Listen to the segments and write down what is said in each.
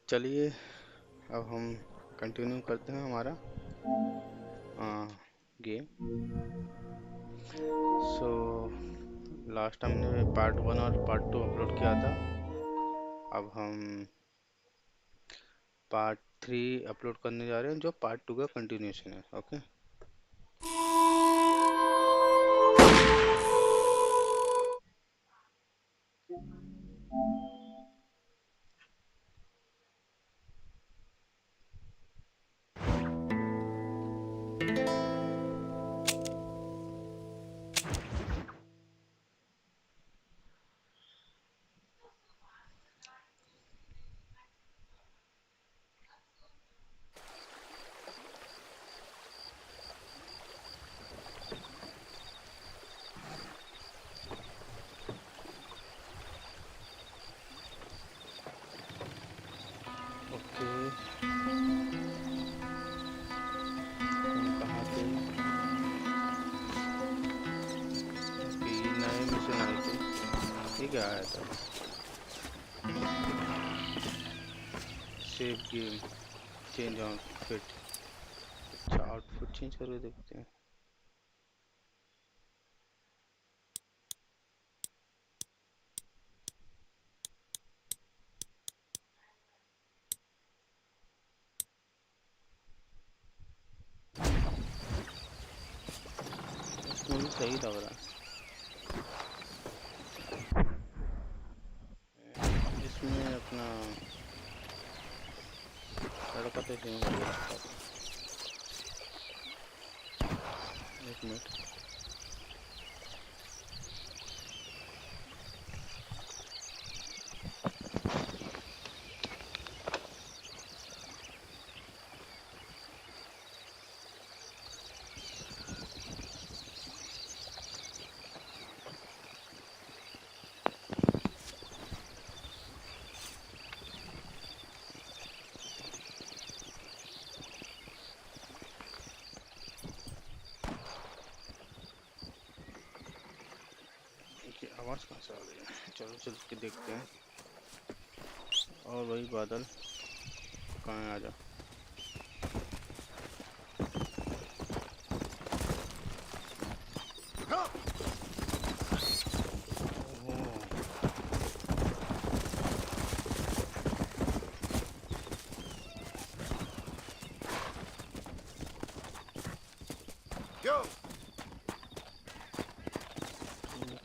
चलिए अब हम कंटिन्यू करते हैं हमारा गेम। सो लास्ट टाइम ने पार्ट 1 और पार्ट 2 अपलोड किया था। अब हम पार्ट 3 अपलोड करने जा रहे हैं जो पार्ट 2 का कंटिन्यूशन है। ओके, ओके, हम कहाँ थे? ओके, ये नए मिशन आए थे। ये क्या आया था? Save game, change outfit. अच्छा, आउटफिट चेंज करके देखते हैं। इसमें भी सही लग रहा है। इसमें अपना लड़का तो इसमें हो गया। एक मिनट, ये आवाज़ कहाँ से आ रही है? चलो चल के देखते हैं। और वही बादल कहाँ है? आजा।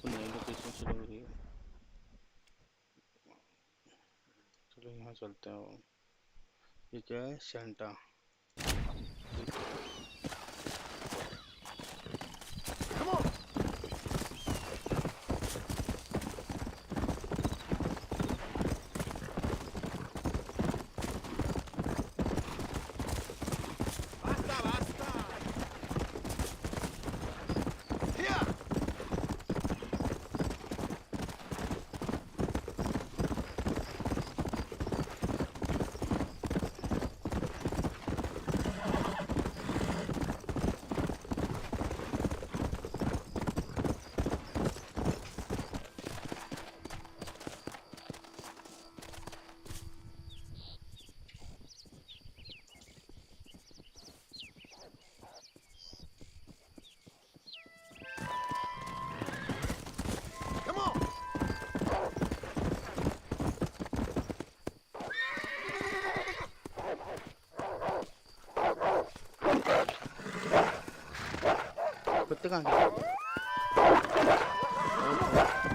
नई लोकेशन शुरू हो रही है। चलो यहाँ चलते हैं। ये क्या है? सेंटा। कुत्ते कहाँ गए?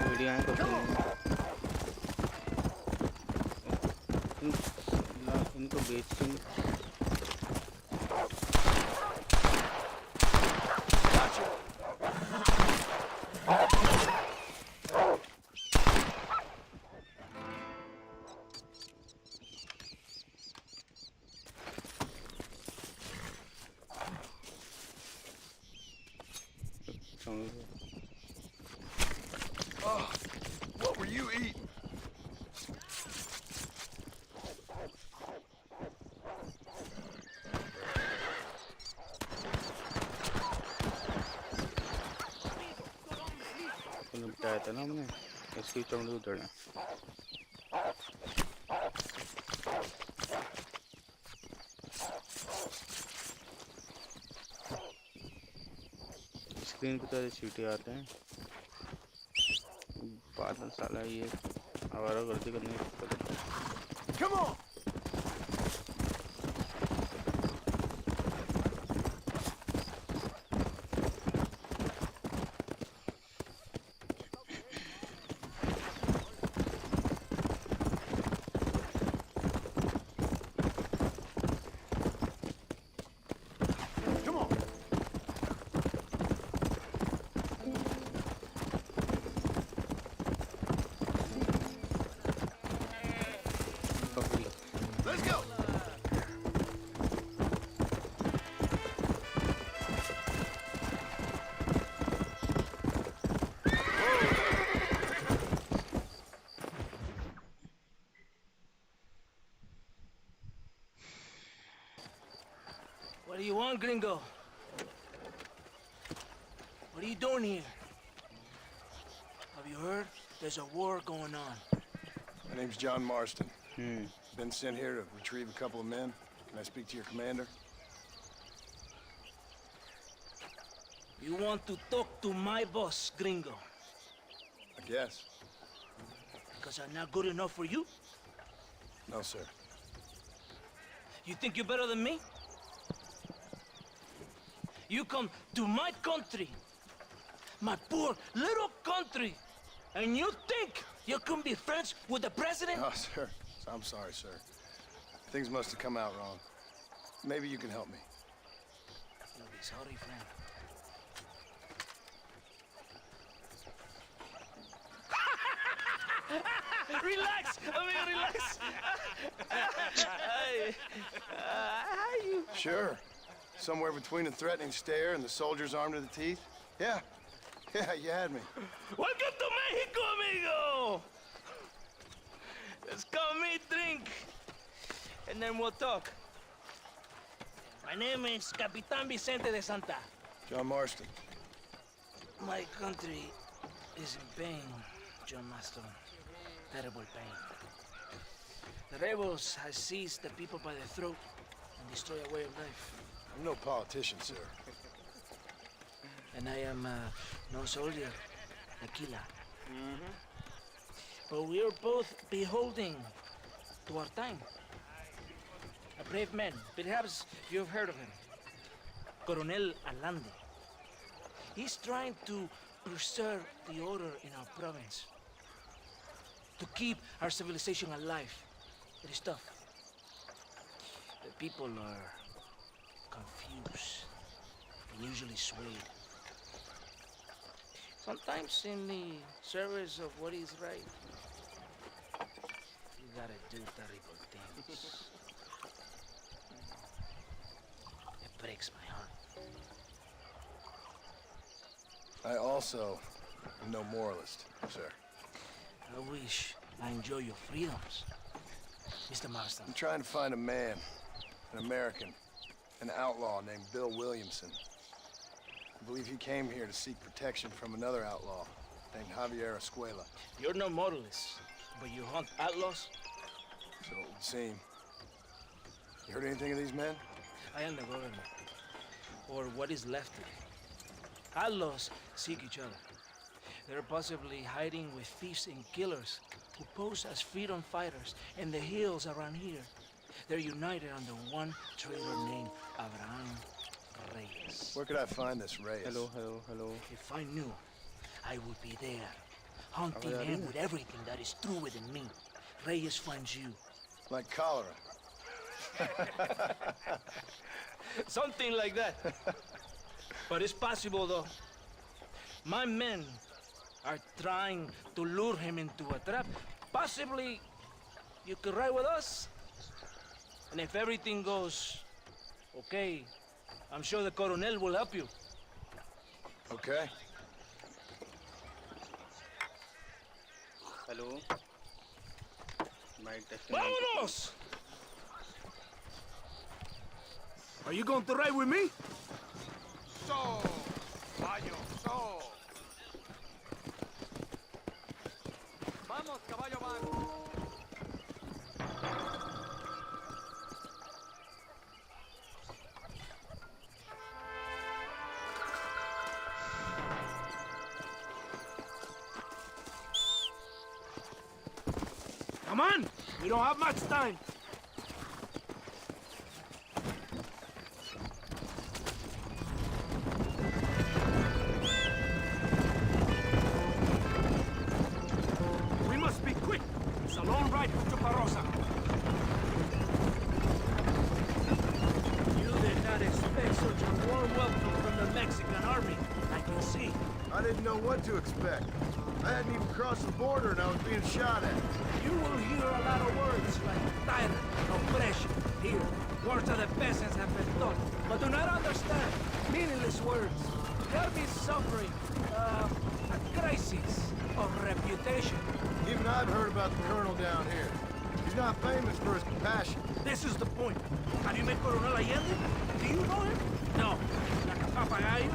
वीडियो आए कुत्ते इनको बेच के What were you eating? बताया था ना हमने, इसकी चमड़ी उधर है। स्क्रीन पे तो ऐसे चींटी आते हैं। बादल साला ये आवारागर्दी करने की करता है। Come on! Come on! बकरी Let's go! What do you want, gringo? What are you doing here? Have you heard? There's a war going on. My name's John Marston. Hmm Been sent here to retrieve a couple of men. Can I speak to your commander? You want to talk to my boss, gringo? I guess. Because I'm not good enough for you? No, sir. You think you're better than me? You come to my country, my poor little country, and you think you can be friends with the president? Oh, sir. I'm sorry, sir. Things must have come out wrong. Maybe you can help me. You'll be sorry, friend. Relax, amigo, relax. How you? Sure. Somewhere between a threatening stare and the soldiers armed to the teeth? Yeah. Yeah, you had me. Welcome to Mexico, amigo. Let's come eat, drink, and then we'll talk. My name is Capitan Vicente de Santa. John Marston. My country is in pain, John Marston. Terrible pain. The rebels have seized the people by the throat and destroyed a way of life. I'm no politician, sir. And I am no soldier, a killer. But we are both beholding to our time. A brave man, perhaps you've heard of him. Coronel Allende. He's trying to preserve the order in our province. To keep our civilization alive. It is tough. The people are confused and usually swayed. Sometimes in the service of what is right, you gotta do terrible things. It breaks my heart. I also am no moralist, sir. I wish I enjoy your freedoms, Mr. Marston. I'm trying to find a man, an American, an outlaw named Bill Williamson. I believe he came here to seek protection from another outlaw named Javier Escuela. You're no moralist, but you hunt outlaws? So it would seem. You heard anything of these men? I am the government, or what is left of it. Outlaws seek each other. They're possibly hiding with thieves and killers who pose as freedom fighters in the hills around here. They're united under one traitor named Abraham Reyes. Where could I find this Reyes? hello hello hello If I knew, I would be there, hunting him with everything that is true within me. Reyes finds you. Like cholera. Something like that. But it's possible, though. My men are trying to lure him into a trap. Possibly you could ride with us. And if everything goes okay, I'm sure the Coronel will help you. Okay. hello my testing ¡Vámonos! Are you going to ride with me? So, caballo, so. Vamos, caballo, van. Come on! We don't have much time. We must be quick. It's a long ride to Parosa. You did not expect such a warm welcome from the Mexican army. I can see. I didn't know what to expect. I hadn't even crossed the border and I was being shot at. You will hear a lot of words like tyrant, oppression. Here, words of the peasants have been taught, but do not understand. Meaningless words. The army is suffering, a crisis of reputation. Even I've heard about the colonel down here. He's not famous for his compassion. This is the point. Have you met Coronel Allende? Do you know him? No. Like a papagayo?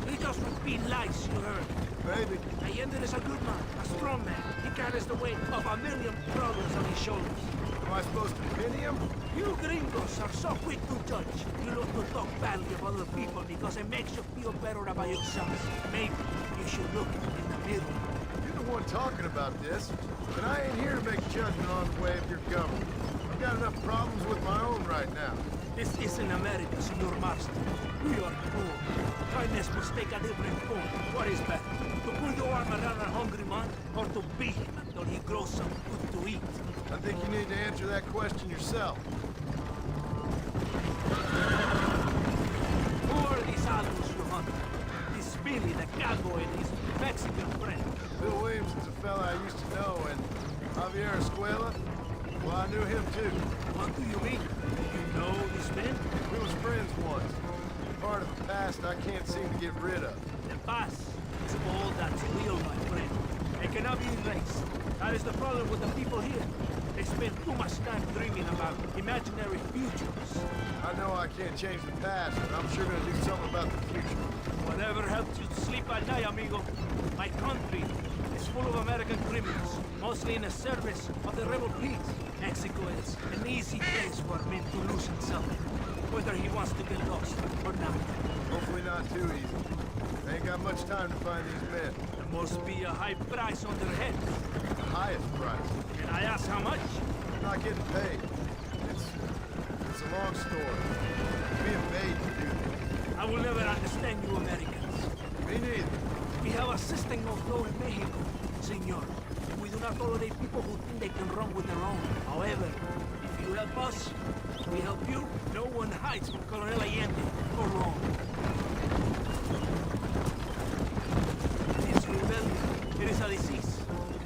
He just repeat lies you heard. Maybe. Allende is a good man, a strong man. He carries the weight of a million problems on his shoulders. Am I supposed to pity him? You gringos are so quick to judge. You look to talk badly of other people because it makes you feel better about yourselves. Maybe you should look in the mirror. You're the one talking about this, and I ain't here to make judgment on the way of your government. I've got enough problems with my own right now. This isn't America, Senor Marston. We are poor. Kindness must take a different form. What is better? To put your arm around a hungry man, or to beat him until he grows some food to eat? I think you need to answer that question yourself. Who are these adults you hunt? This Billy, the cowboy, and his Mexican friend. Bill Williamson's a fella I used to know, and Javier Escuela, well, I knew him too. What do you mean? You know this man? We was friends once. Part of the past I can't seem to get rid of. The past is all that's real, my friend. It cannot be erased. That is the problem with the people here. They spend too much time dreaming about imaginary futures. I know I can't change the past, but I'm sure gonna do something about the future. Whatever helps you to sleep at night, amigo. My country is full of American criminals, mostly in the service of the rebel peace. Mexico is an easy place for men to lose himself, whether he wants to get lost or not. Hopefully not too easy. I ain't got much time to find these men. There must be a high price on their heads. The highest price. And I ask how much? I'm not getting paid. It's a long story. Being paid to do this. I will never understand you Americans. Me neither. We have a system of law in Mexico, senor. We do not tolerate people who think they can run with their own. However, if you help us, we help you. No one hides from Colonel Allende for long. This rebellion, it is a disease.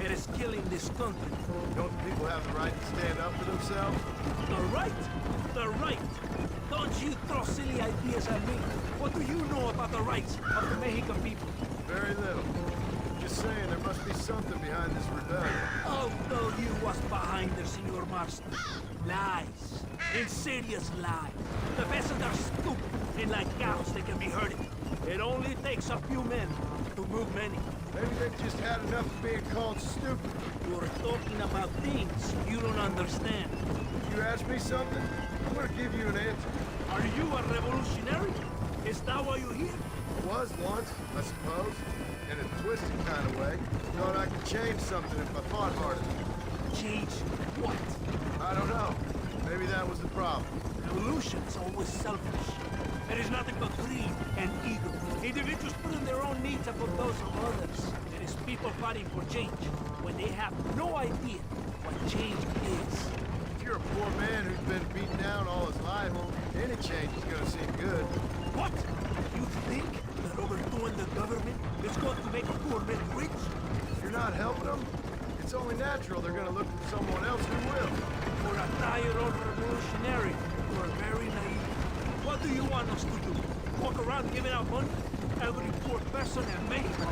It is killing this country. Don't the people have the right to stand up for themselves? The right? The right! Don't you throw silly ideas at me. What do you know about the rights of the Mexican people? Very little. Just saying there must be something behind this rebellion. I'll tell you what's behind there, Senor Marston. Lies. Insidious lies. The peasants are stupid, and like cows, they can be herded. It only takes a few men to move many. Maybe they've just had enough of being called stupid. You're talking about things you don't understand. If you ask me something, I'm gonna give you an answer. Are you a revolutionary? Is that why you're here? Was once, I suppose. In a twisted kind of way. Thought I could change something if I fought harder. Change what? I don't know. Maybe that was the problem. Revolution is always selfish. It is nothing but greed and ego. Individuals putting their own needs above those of others. It is people fighting for change when they have no idea what change is. If you're a poor man who's been beaten down all his life, any change is gonna seem good. What? You think that overthrowing the government is going to make poor men rich? If you're not helping them, it's only natural they're gonna look for someone else who will. For a tired old revolutionary, you are very naive. What do you want us to do? Walk around giving out money to every poor person in Mexico?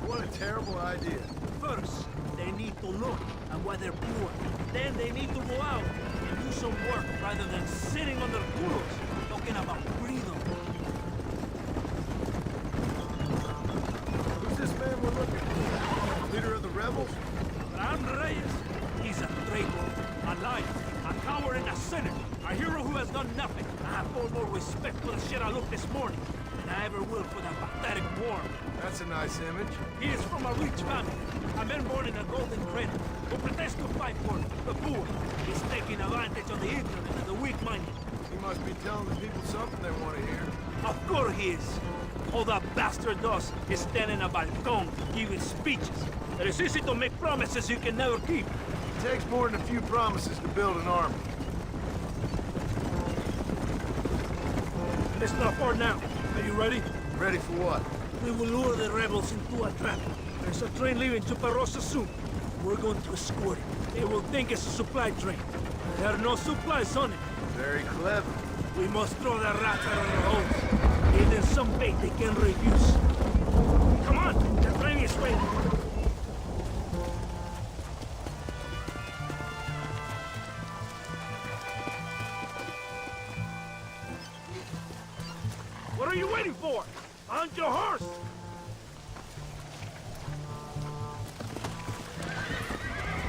What a terrible idea. First, they need to look at why they're poor. Then they need to go out and do some work rather than sitting on their culos talking about freedom. Who's this man we're looking for? Leader of the rebels? Ram Reyes, he's a traitor, a liar, a coward and a sinner. A hero who has done nothing. I have far more respect for the shit I looked this morning. than I ever will for that pathetic worm. That's a nice image. He is from a rich family, a man born in a golden cradle, who pretends to fight for the poor. He's taking advantage of the ignorant and the weak-minded. He must be telling the people something they want to hear. Of course he is. All that bastard does is stand in a balcony giving speeches. It is easy to make promises you can never keep. It takes more than a few promises to build an army. It's not far now. Are you ready? Ready for what? We will lure the rebels into a trap. There's a train leaving Chuparosa soon. We're going to escort it. They will think it's a supply train. There are no supplies on it. Very clever. We must throw the rats out of their holes. Give them some bait they can refuse. Come on, the train is waiting. What are you waiting for? On your horse!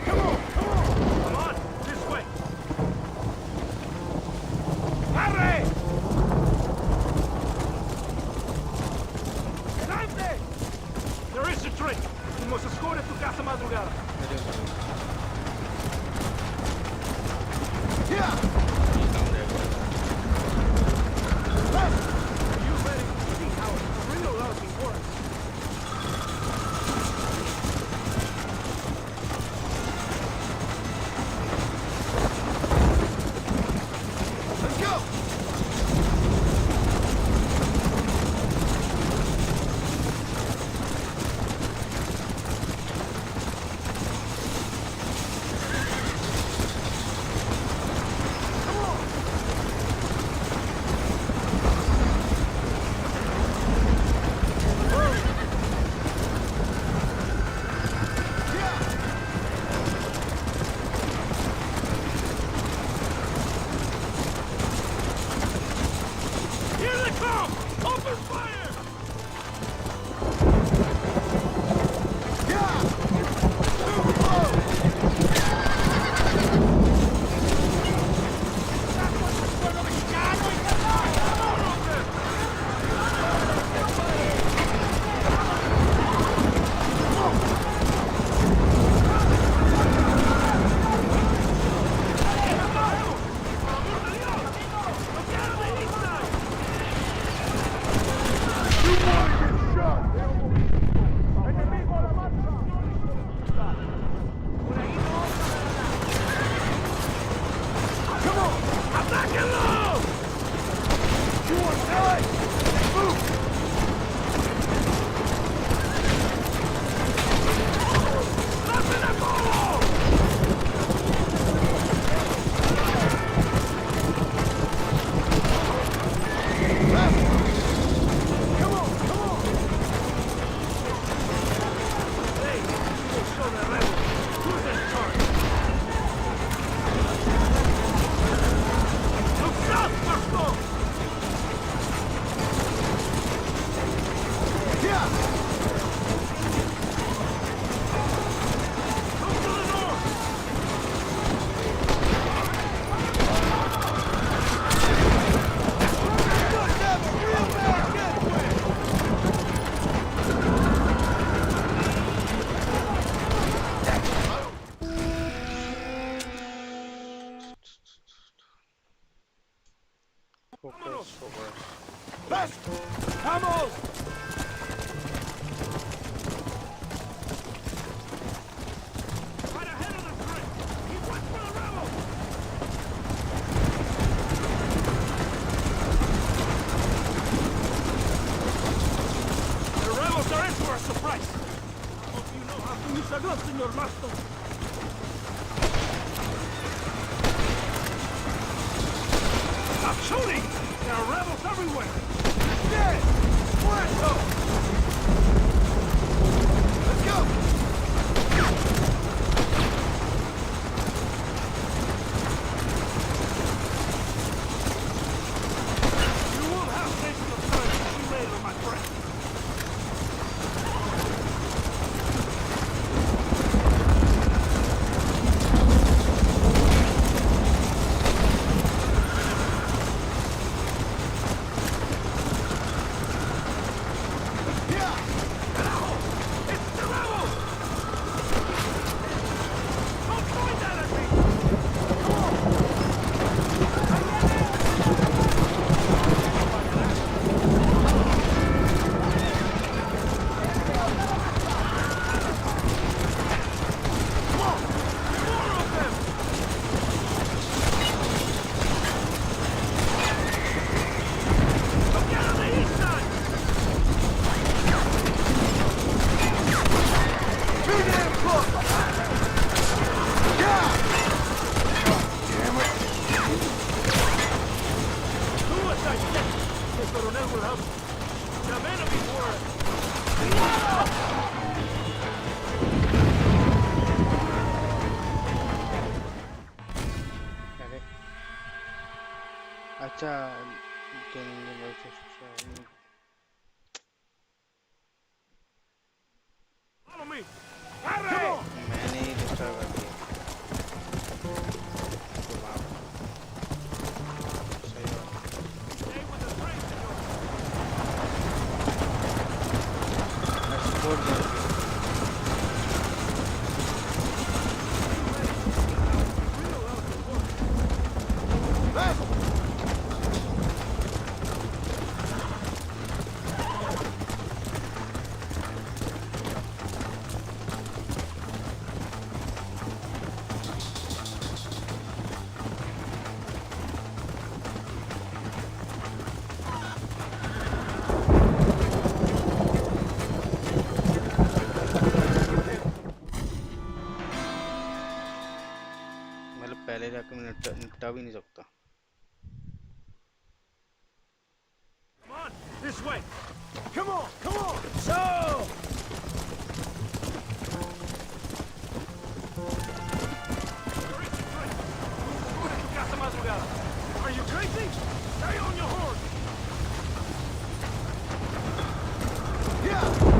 Come on, come on! Come on, this way! Arre! Adelante! There is a train. We must escort it to Casa Madrugada. Yeah! Are you ready to see how a real army works? Let's go! Here they come! Open fire! Focus, focus. ¡Vamos! Right ahead of the train! He went for the rebels! The rebels are in for a surprise! Hope you know how to use a gun, Senor Marston. Stop shooting! There are rebels everywhere! Dead! Muerto! Let's go! You will have taken the time to see later, my friend. ¡Carajo! ¡Este rabo! ¡Don't point that at me! Come on! ¡Ahí viene! Come on! More of them! Look out on the east side! Too damn close! Yeah! Damn it! Suicide shit! The coronel will help. The men will be worried. अरे अच्छा गिनेंगे भाई तो Follow me! Come on! मैंने ही disturb कर दिया तो वाह सही बात Stay with the train, senor. Export कर दिया Real out of work. Basil! मतलब पहले जाके मैं निपटा भी नहीं सकता Come on, this way. Come on, come on. So! Casa madrugada. Are you crazy? Stay on your horse. Yeah!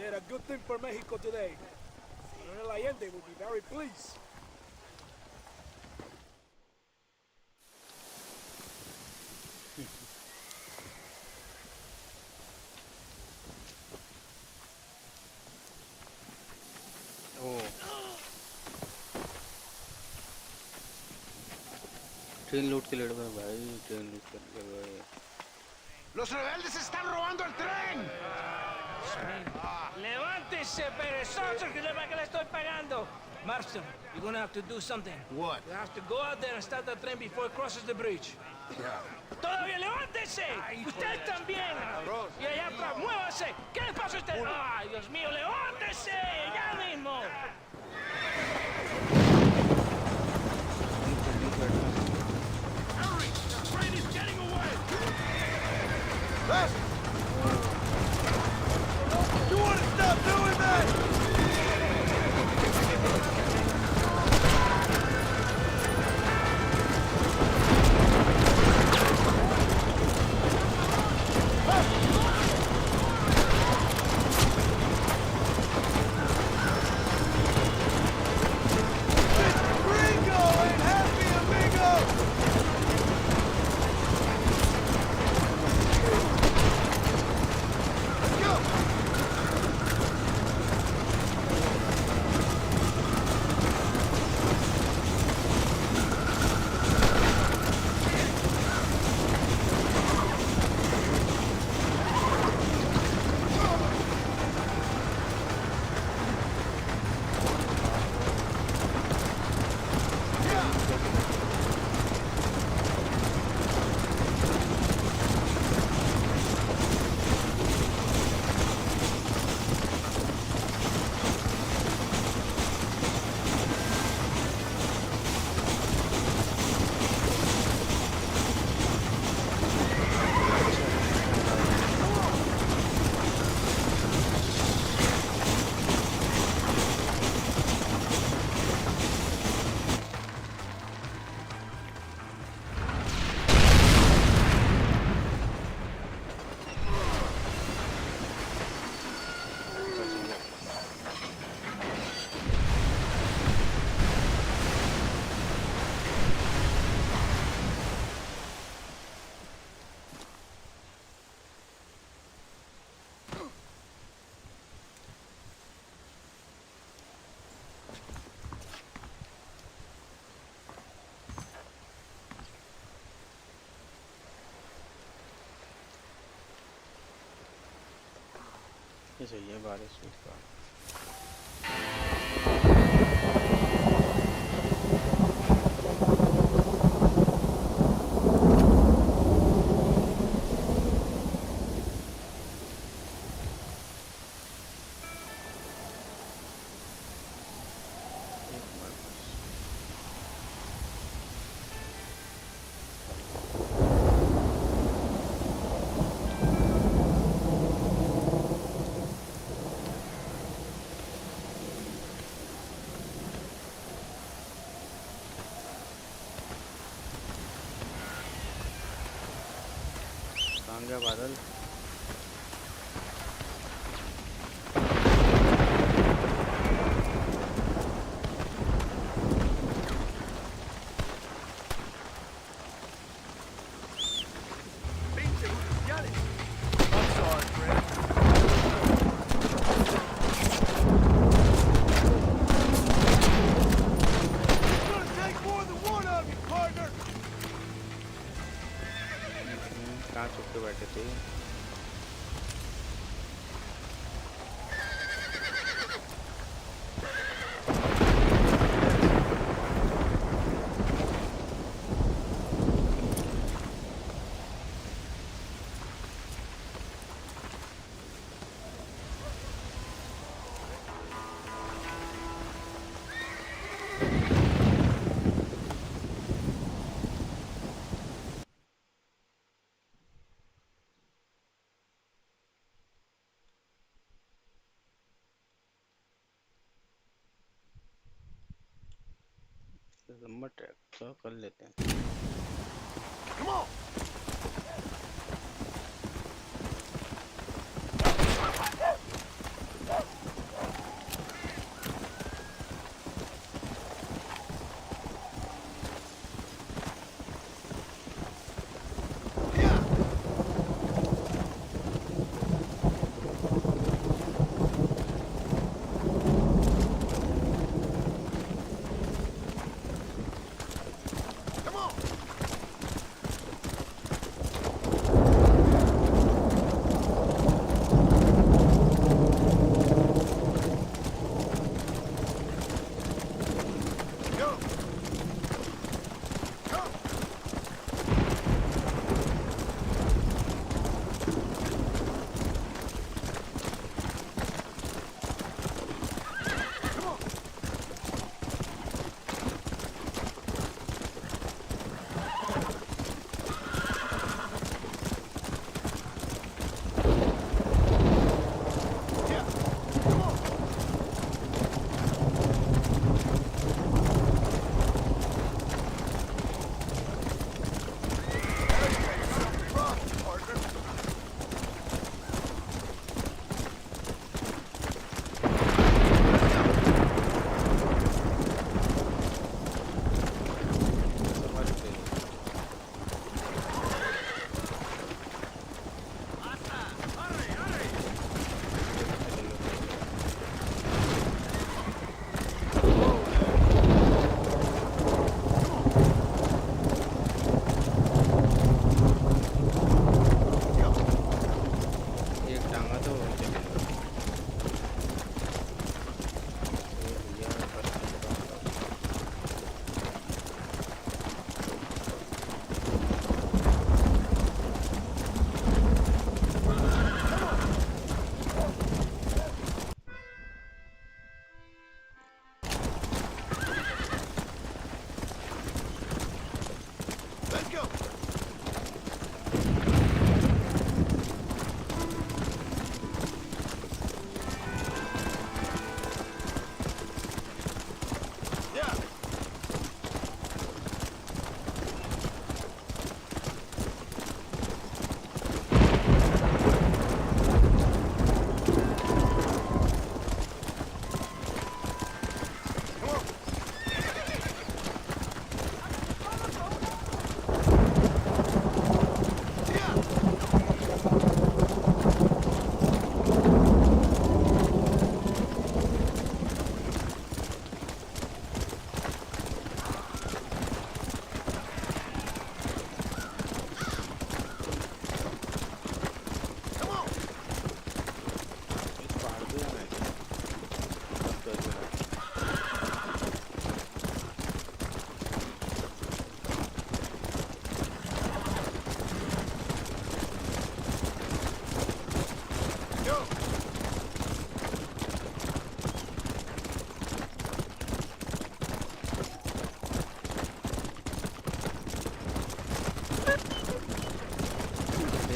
did a good thing for Mexico today. Colonel Allende will be very pleased. Train लूट के लड़ गए भाई, train लूट के लड़ गए। ¡Los rebeldes están robando el tren! Levántese, perezoso, que le estoy pagando. Marston, you're gonna have to do something. What? You have to go out there and start the train before it crosses the bridge. Yeah. ¡Todavía levántese! ¡Usted también! Y allá atrás, muévase. ¿Qué le pasa a usted? ¡Ay, Dios mío, levántese! ¡Ya mismo! Hurry! The train is getting away! You want to stop doing that? ये सही है बारिश का। कहाँ गया बादल? कहाँ छुप के बैठे थे? लंबा ट्रैक तो कर लेते हैं। Come on!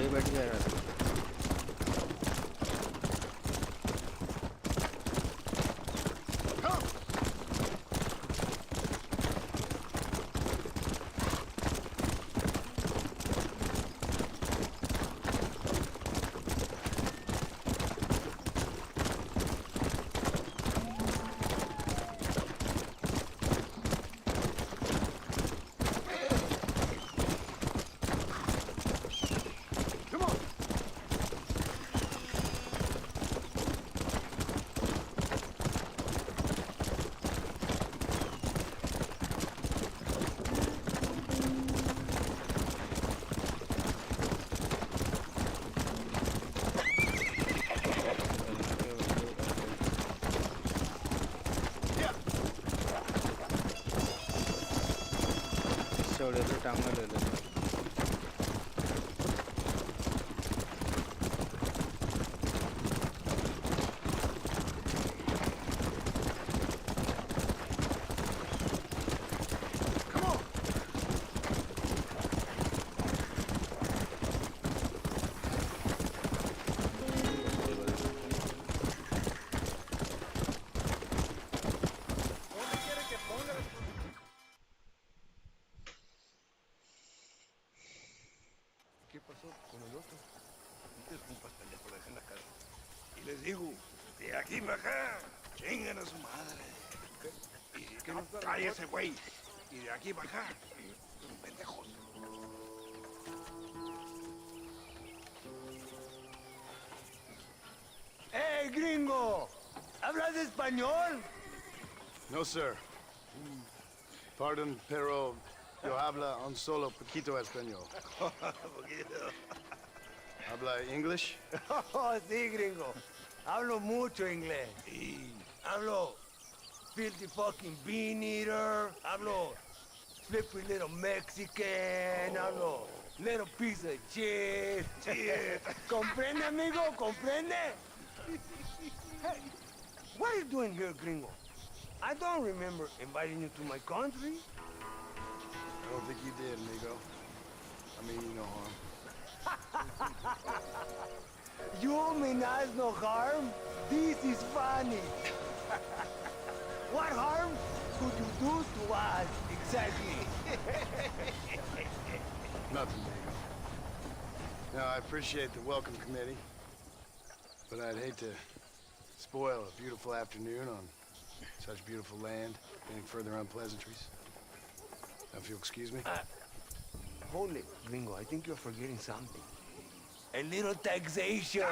ये बैठ गया यार ले लो टांगा ले लो ¿Qué pasó con el otro? Este es un pendejo, le dejé en la casa. Y les digo, de aquí para acá, chingan a su madre. ¿Qué no cállese, güey. Y de aquí para acá, pendejos. ¡Hey, gringo! ¿Hablas español? No, sir. Pardon, pero yo habla un solo poquito español. ¿Habla English? Oh, sí, gringo. Hablo mucho inglés. Hablo filthy fucking bean eater. Hablo slippery little Mexican. Hablo little piece of shit. ¿Comprende, amigo? ¿Comprende? Hey, what are you doing here, gringo? I don't remember inviting you to my country. I don't think you did, amigo. I mean you no harm. You mean us no harm? This is funny. What harm could you do to us, exactly? Nothing, amigo. Now, I appreciate the welcome committee, but I'd hate to spoil a beautiful afternoon on such beautiful land, any further unpleasantries. Now, if you'll excuse me. Hold it, gringo. I think you're forgetting something. A little taxation.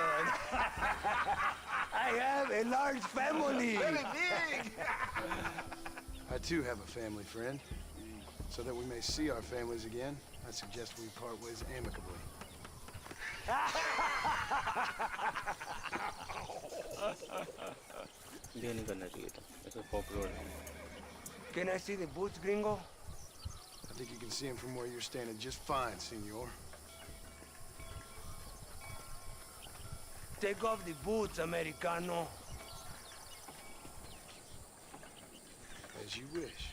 I have a large family. Very big! I too have a family friend. So that we may see our families again, I suggest we part ways amicably. ये नहीं करना चाहिए था ऐसे popular है Can I see the boots, gringo? I think you can see him from where you're standing just fine, senor. Take off the boots, Americano. As you wish.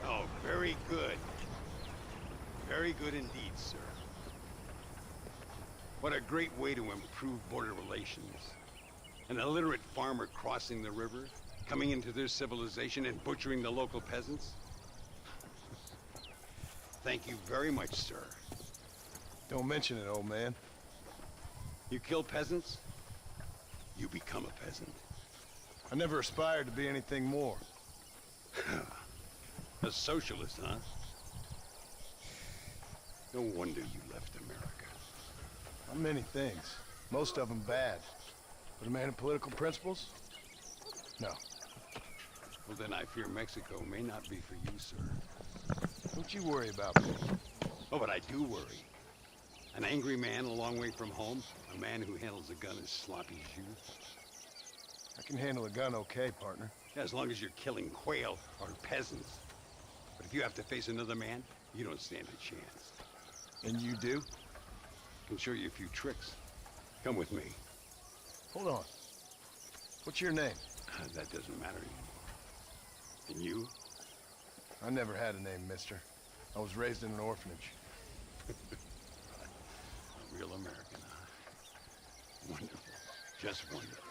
Oh, very good. Very good indeed, sir. What a great way to improve border relations. An illiterate farmer crossing the river, coming into their civilization and butchering the local peasants. Thank you very much, sir. Don't mention it, old man. You kill peasants, you become a peasant. I never aspired to be anything more. A socialist, huh? No wonder you left America. I'm many things. Most of them bad. But a man of political principles? No. Well, then I fear Mexico may not be for you, sir. Don't you worry about me. Oh, but I do worry. An angry man a long way from home, a man who handles a gun as sloppy as you. I can handle a gun okay, partner. As long as you're killing quail or peasants. But if you have to face another man, you don't stand a chance. And you do? Can show you a few tricks. Come with me. Hold on. What's your name? That doesn't matter anymore. And you? I never had a name, mister. I was raised in an orphanage. A real American, huh? Wonderful. Just wonderful.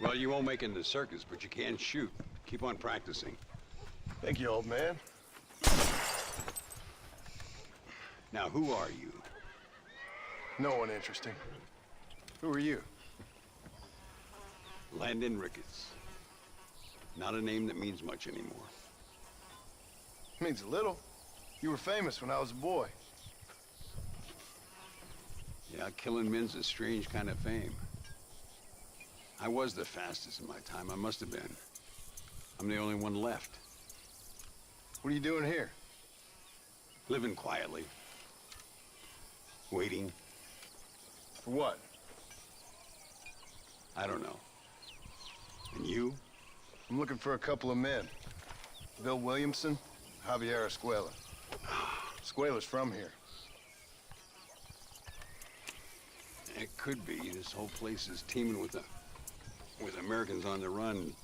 Well, you won't make it in the circus, but you can shoot. Keep on practicing. Thank you, old man. Now, who are you? No one interesting. Who are you? Landon Ricketts. Not a name that means much anymore. Means a little. You were famous when I was a boy. Yeah, killing men's a strange kind of fame. I was the fastest in my time. I must have been. I'm the only one left. What are you doing here? Living quietly. Waiting. For what? I don't know. And you? I'm looking for a couple of men. Bill Williamson, Javier Escuela. Escuela's from here. It could be. This whole place is teeming with Americans on the run.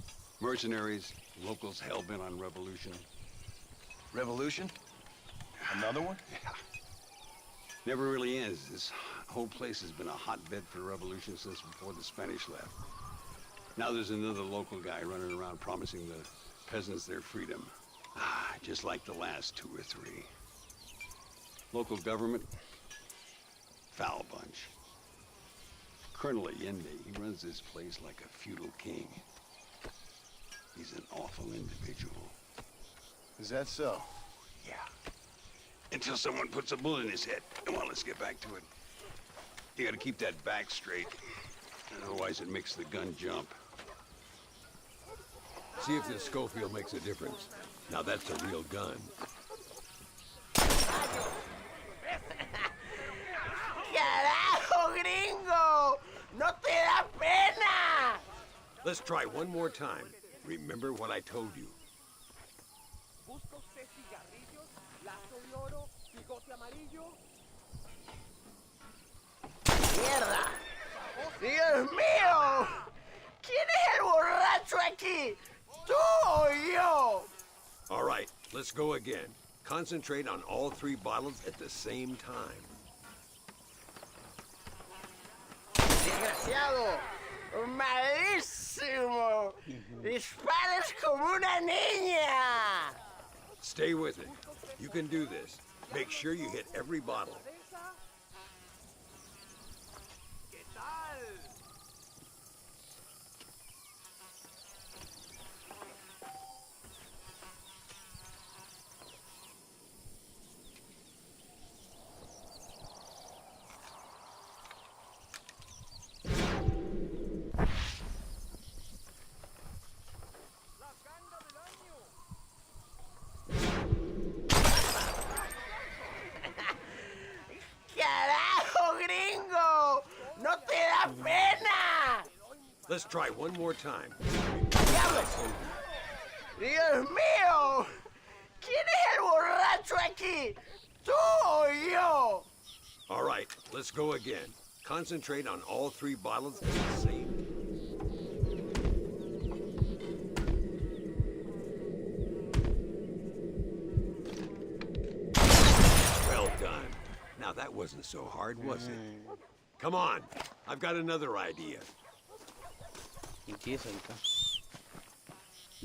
Mercenaries, locals hell-bent on revolution. Revolution? Another one? Yeah. Never really ends. This whole place has been a hotbed for revolution since before the Spanish left. Now there's another local guy running around promising the peasants their freedom. Just like the last two or three. Local government, foul bunch. Colonel Allende, he runs this place like a feudal king. He's an awful individual. Is that so? Yeah. Until someone puts a bullet in his head. Come on, let's get back to it. You gotta keep that back straight. Otherwise it makes the gun jump. See if this Schofield makes a difference. Now that's a real gun. ¡Carajo, gringo! ¡No te da pena! Let's try one more time. Remember what I told you. ¿Busca usted cigarrillos, lazo de oro, bigote amarillo? ¡Mierda! ¡Dios mío! ¿Quién es el borracho aquí? ¿Tú o yo? All right, let's go again. Concentrate on all three bottles at the same time. ¡Desgraciado! ¡Malísimo! ¡Dispares como una niña! Stay with it. You can do this. Make sure you hit every bottle. ¿Qué tal? La ganga del año. ¡Carajo, gringo! ¡No te da pena! Let's try one more time. ¡Diablos! ¡Dios mío! ¿Quién es el borracho aquí? ¿Tú o yo? All right, let's go again. Concentrate on all three bottles at the same time. Well done. Now that wasn't so hard, was it? Come on, I've got another idea. ये सही था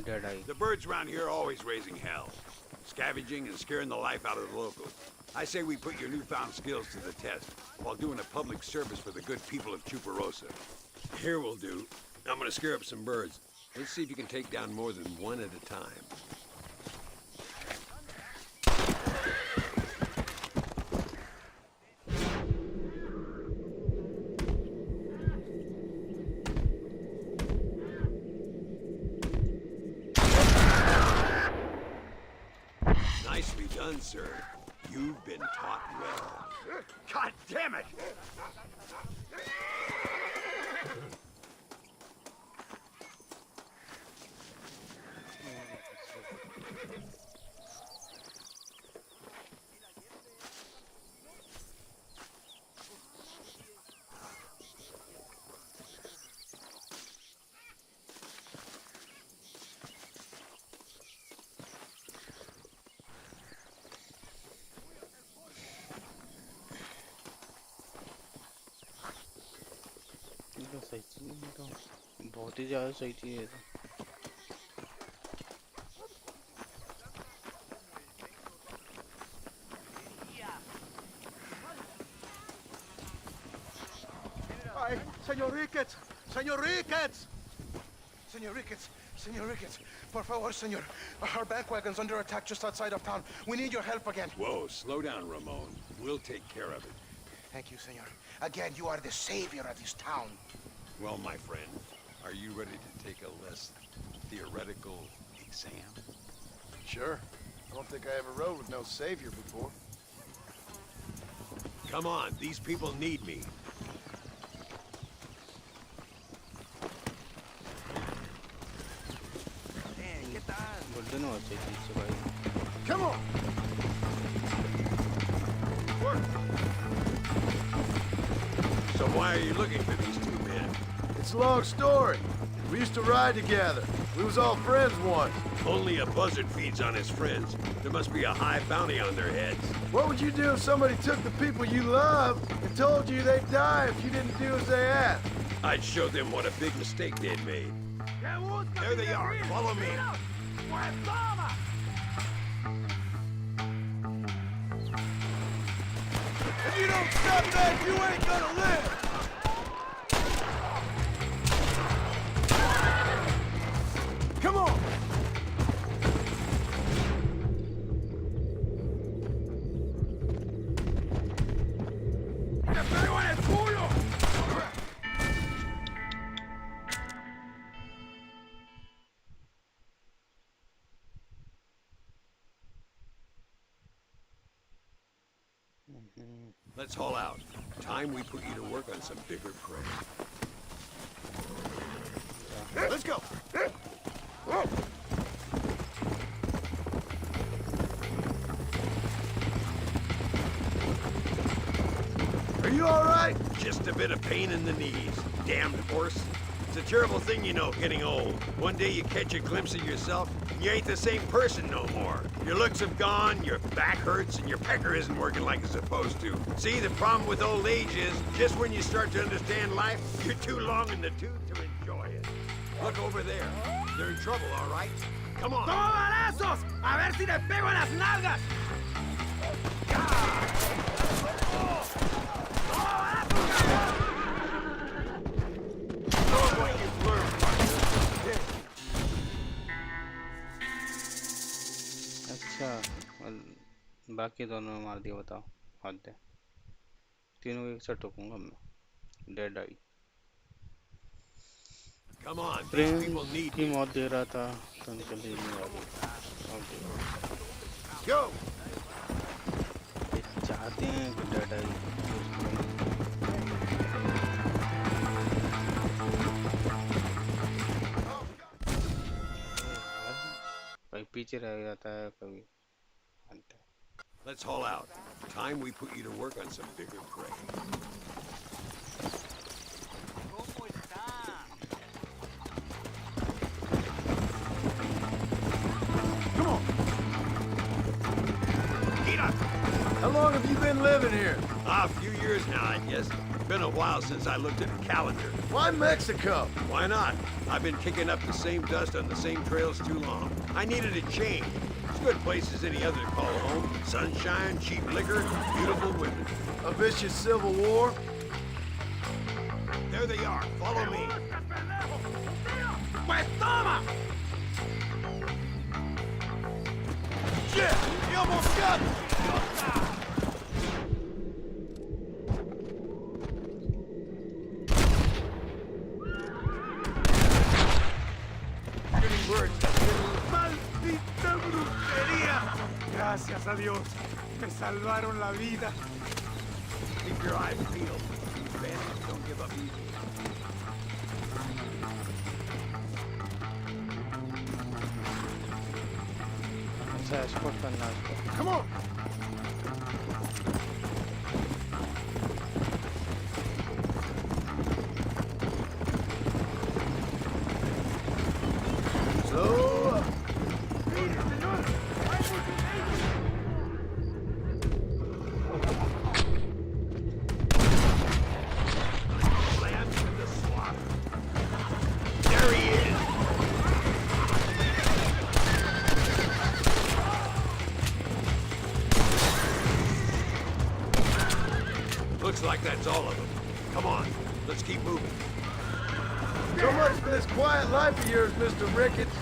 dead I The birds around here are always raising hell. Scavenging and scaring the life out of the locals. I say we put your newfound skills to the test while doing a public service for the good people of Chuparosa. Here will do. I'm gonna scare up some birds. Let's see if you can take down more than one at a time. Nicely done, sir. You've been taught well. God damn it! सही चीज है तो, बहुत ही ज़्यादा सही चीज़ है तो। Ay, señor Ricketts! Señor Ricketts! Señor Ricketts! Señor Ricketts! Por favor, señor. Our bank wagon's under attack just outside of town. We need your help again. Whoa, slow down, Ramon. We'll take care of it. Thank you, senor. Again, you are the savior of this town. Well, my friend, are you ready to take a less theoretical exam? Sure. I don't think I ever rode with no savior before. Come on, these people need me. बोलते ना अच्छी चीज़ से भाई। Come on! So why are you looking for these two men? It's a long story. We used to ride together. We was all friends once. Only a buzzard feeds on his friends. There must be a high bounty on their heads. What would you do if somebody took the people you love and told you they'd die if you didn't do as they asked? I'd show them what a big mistake they'd made. There they are. Follow me. If you don't stop that, you ain't gonna live! Come on! ¡Te pego en el culo! Let's haul out. Time we put you to work on some bigger prey. Let's go! Are you all right? Just a bit of pain in the knees. Damned horse. It's a terrible thing, you know, getting old. One day you catch a glimpse of yourself, and you ain't the same person no more. Your looks have gone, your back hurts, and your pecker isn't working like it's supposed to. See, the problem with old age is, just when you start to understand life, you're too long in the tooth to enjoy it. Look over there. They're in trouble, all right? Come on. ¡Toma balazos! ¡A ver si le pego en las nalgas! अच्छा, बाकी दोनों में मार दिया, बताओ। हद है, तीनों को एक साथ ठोकूंगा मैं। Dead I. Come on, these Prem people need की me. मौत दे रहा था तो निकल ही नहीं आ गई। Go! ये चाहते हैं कि डेड आई कभी पीछे रह जाता है, कभी अंत है। Let's haul out. Time we put you to work on some bigger prey. Come on! Get up! How long have you been living here? A few years now, I guess. Been a while since I looked at a calendar. Why Mexico? Why not? I've been kicking up the same dust on the same trails too long. I needed a change. It's good places any other to call home. Sunshine, cheap liquor, beautiful women. A vicious civil war? There they are. Follow me. ¡Pues toma! Shit! You almost got me! ¡Maldita brujería! Gracias a Dios, me salvaron la vida. Keep your eyes peeled. These bandits don't give up easy. अच्छा escort करना है उसको। Come on! So, Land to the slaughter. like that's all of them. Come on, let's keep moving. So much for this quiet life of yours, Mr. Ricketts.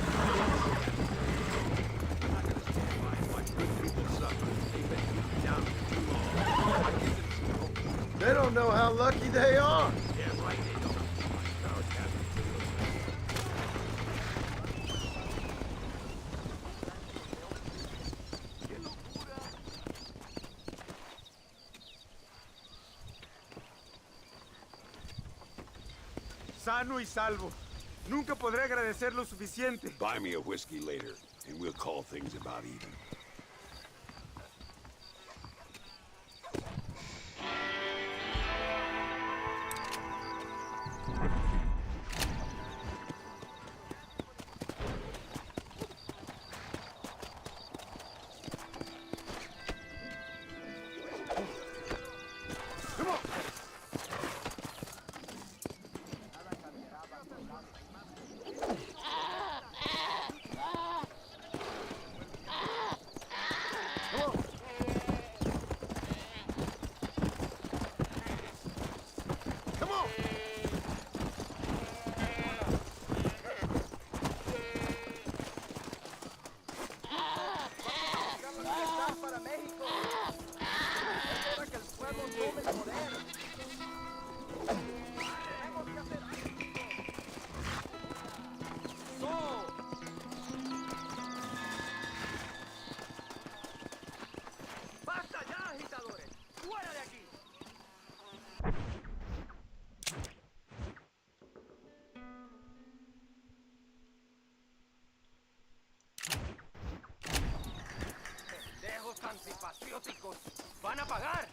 They don't know how lucky they are. Yeah, right, they don't. Sano y salvo. Nunca podré agradecer lo suficiente. Buy me a whiskey later, and we'll call things about even. Antipatrióticos, van a pagar.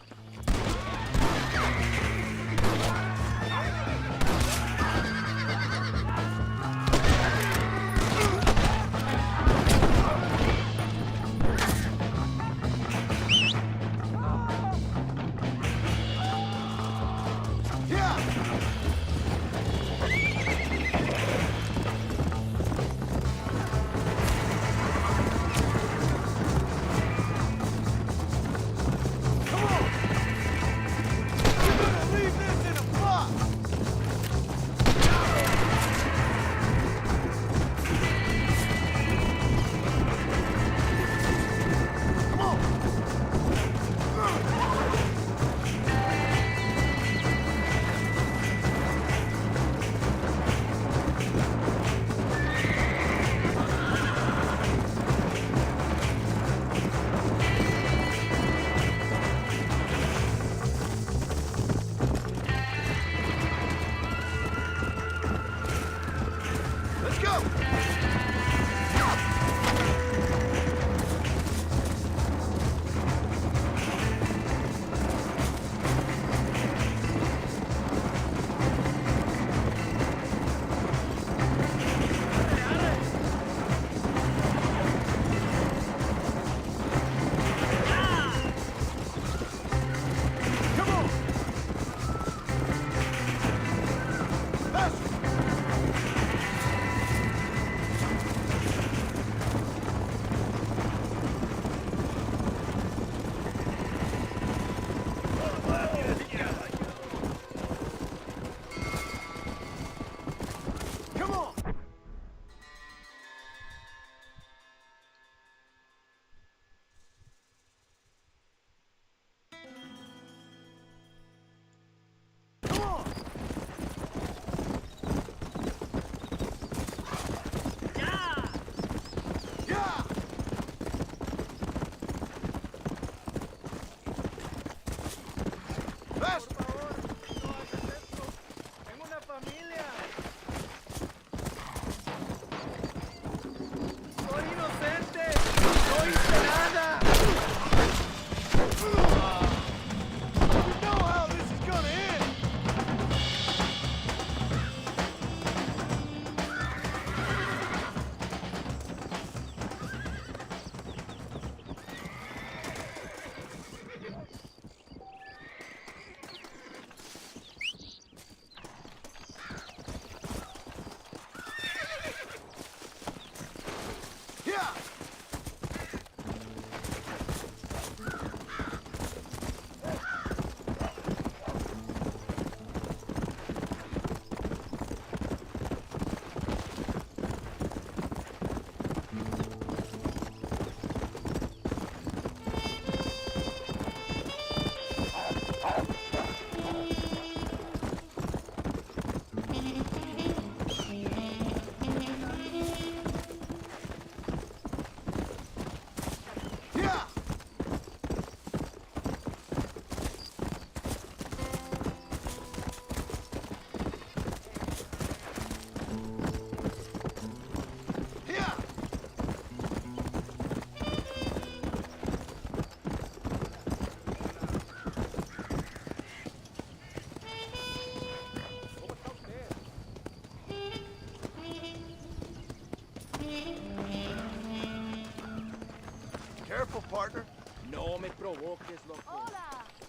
rifle, partner? No me provoques, loco.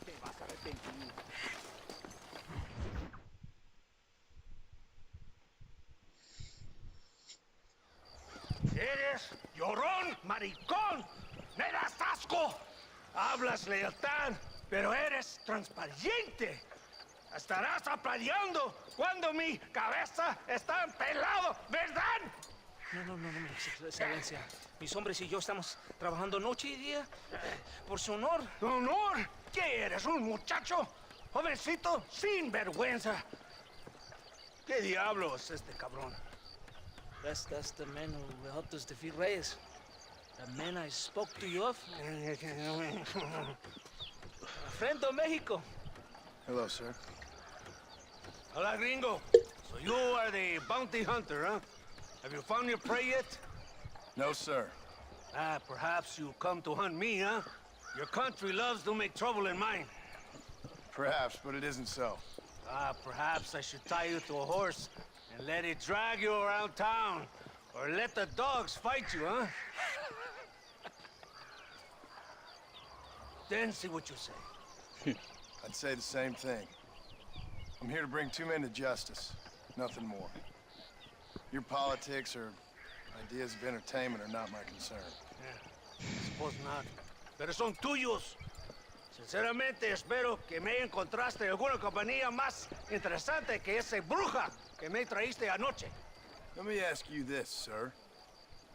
Te vas a arrepentir. Eres llorón, maricón. Me das asco. Hablas lealtad, pero eres transparente. Estarás aplaudiendo cuando mi cabeza está pelado, ¿verdad? No, excelencia. Mis hombres y yo estamos trabajando noche y día por su honor. ¿Honor? ¿Qué eres, un muchacho? Jovencito sin vergüenza. ¿Qué diablos es este cabrón? That's the man who helped us defeat Reyes. The man I spoke to you of. A friend of Mexico. Hello, sir. Hola, gringo. So you are the bounty hunter, huh? Have you found your prey yet? No, sir. Ah, perhaps you come to hunt me, huh? Your country loves to make trouble in mine. Perhaps, but it isn't so. Ah, perhaps I should tie you to a horse and let it drag you around town. Or let the dogs fight you, huh? Then see what you say. I'd say the same thing. I'm here to bring two men to justice. Nothing more. Your politics or ideas of entertainment are not my concern. Suppose not. Pero son tuyos. Sinceramente, espero que me encontraste alguna compañía más interesante que esa bruja que me traíste anoche. Let me ask you this, sir.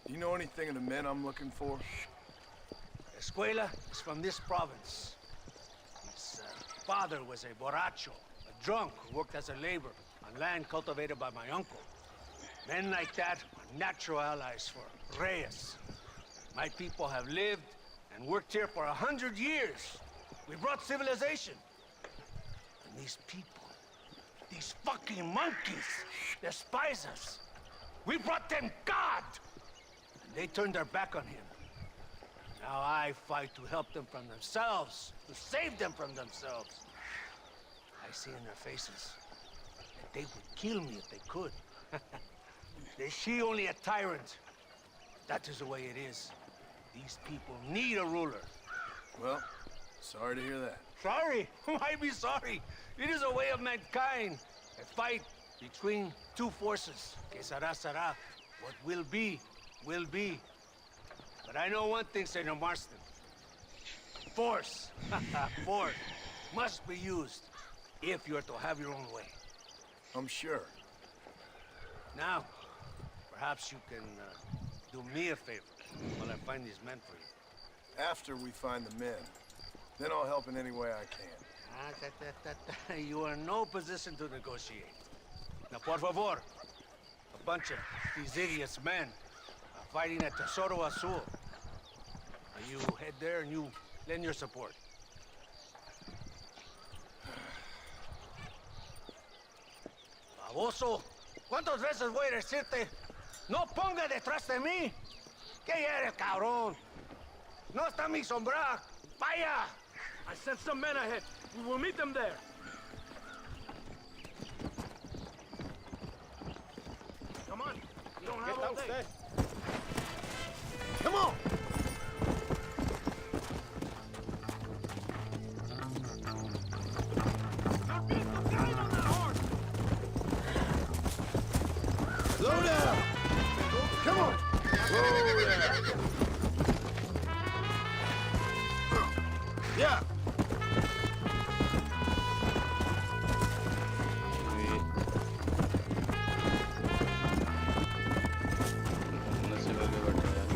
Do you know anything of the men I'm looking for? Escuela is from this province. His father was a borracho, a drunk who worked as a laborer on land cultivated by my uncle. Men like that are natural allies for Reyes. My people have lived and worked here for 100 years. We brought civilization. And these people, these fucking monkeys, despise us. We brought them God! And they turned their back on him. Now I fight to help them from themselves, to save them from themselves. I see in their faces that they would kill me if they could. They see only a tyrant. That is the way it is. These people need a ruler. Well, sorry to hear that. Sorry? Why be sorry? It is a way of mankind. A fight between two forces. Que será, será. What will be, will be. But I know one thing, Senor Marston. Force, force, must be used if you're to have your own way. I'm sure. Now, perhaps you can do me a favor while I find these men for you. After we find the men, then I'll help in any way I can. You are in no position to negotiate. Now, por favor, a bunch of these idiots men are fighting at Tesoro Azul. Now you head there and you lend your support. Baboso, ¿cuántas veces voy a decirte? No ponga detrás de mí. ¿Qué eres, cabrón? No está mi sombra. Vaya. I sent some men ahead. We will meet them there. Come on. You don't have all day. Come on. Carpito, get on that horse. Slow down! Come on! Slow down! Yeah! नशे लगे बैठे हैं यार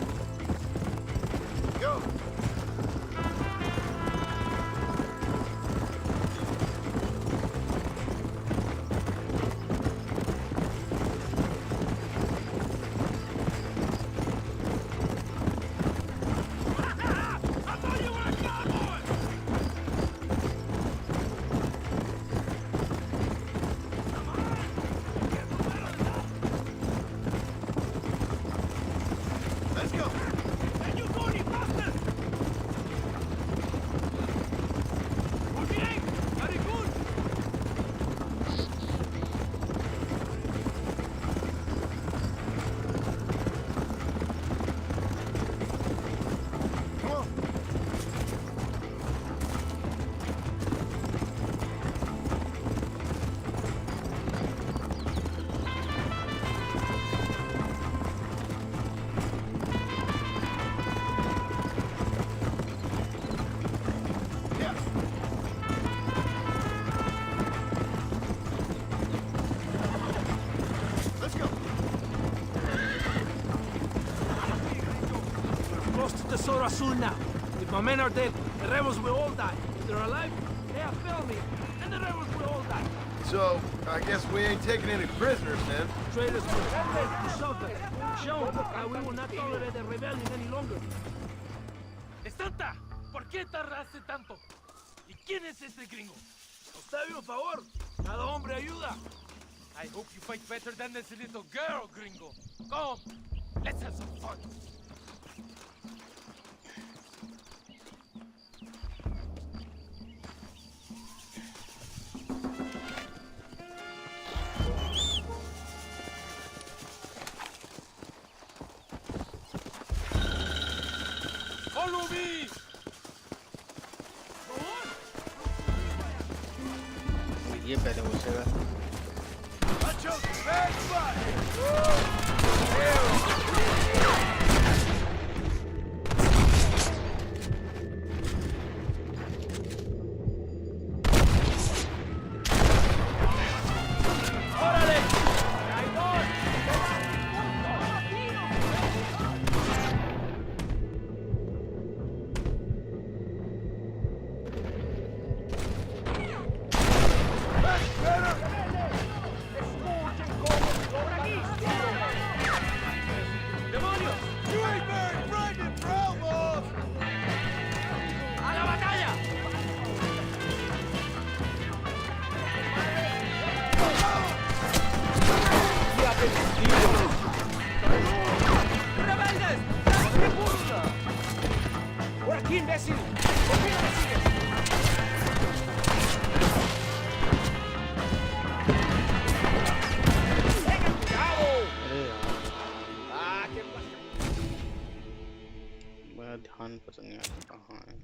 close to Tesoro Azul now. If my men are dead, the rebels will all die. If they're alive, they have failed me, and the rebels will all die. So, I guess we ain't taking any prisoners then. Traitors will have to suffer. Show that we will not tolerate the rebellion any longer. ¡Santa! ¿Por qué tardaste tanto? ¿Y quién es ese gringo? Octavio, por favor. Cada hombre ayuda. I hope you fight better than this little girl, gringo. Come, let's have some fun. Follow me! ये पहले घुसेगा। ध्यान पसंद नहीं आता कहाँ है।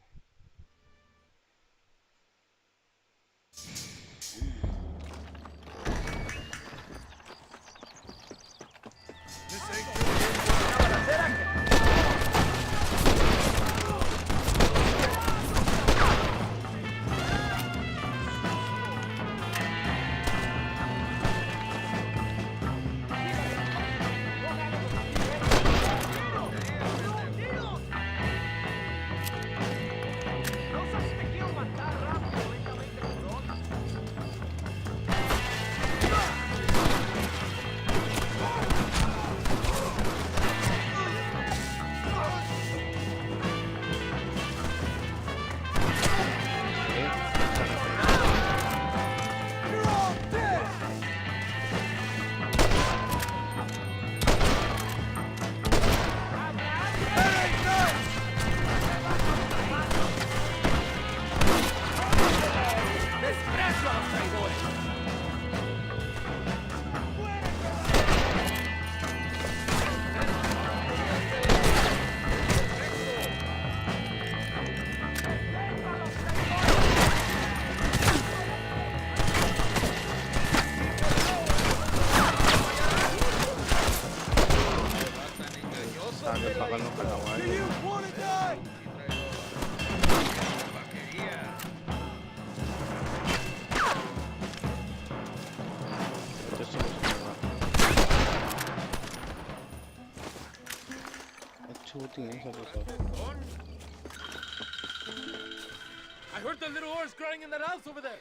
I heard the little oars crying in that house over there.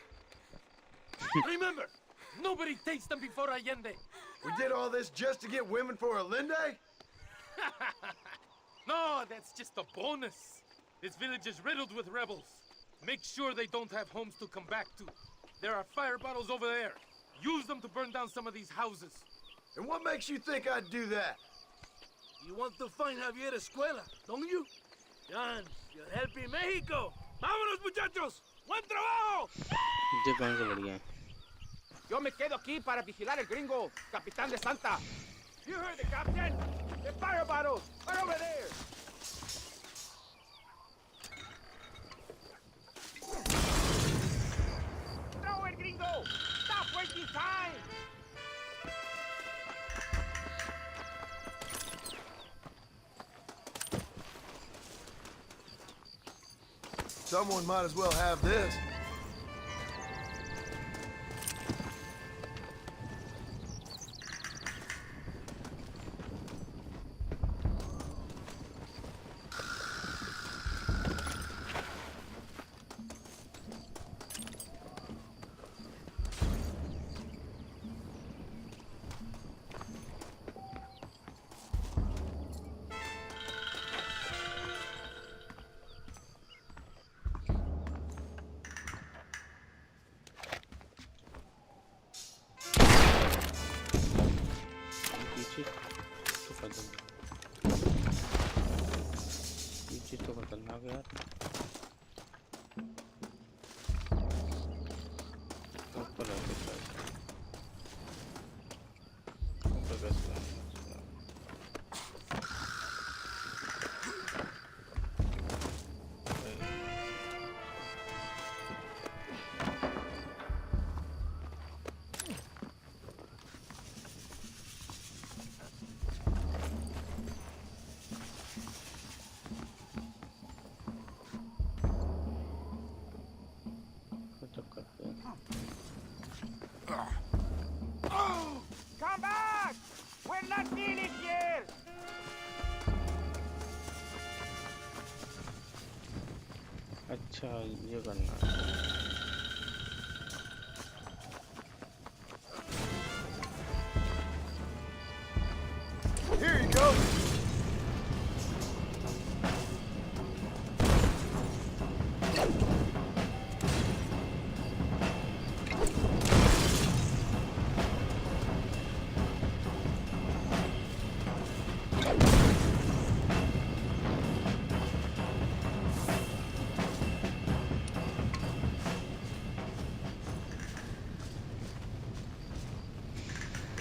Remember, nobody takes them before Allende. We did all this just to get women for Allende? No, that's just a bonus. This village is riddled with rebels. Make sure they don't have homes to come back to. There are fire bottles over there. Use them to burn down some of these houses. And what makes you think I'd do that? You want to find Javier Escuela, don't you? John, you're helping Mexico. ¡Vámonos, muchachos! ¡Buen trabajo! ये कौन सा बढ़िया है? Yo me quedo aquí para vigilar el gringo, Capitán de Santa. You heard the captain? The fire bottles are over there. Throw it, gringo! Stop wasting time! Someone might as well have this. भाग यार। ऊपर है कुछ ऐसा। ऊपर कैसे? Come back! We're not finished here! अच्छा ये करना है। Here you go.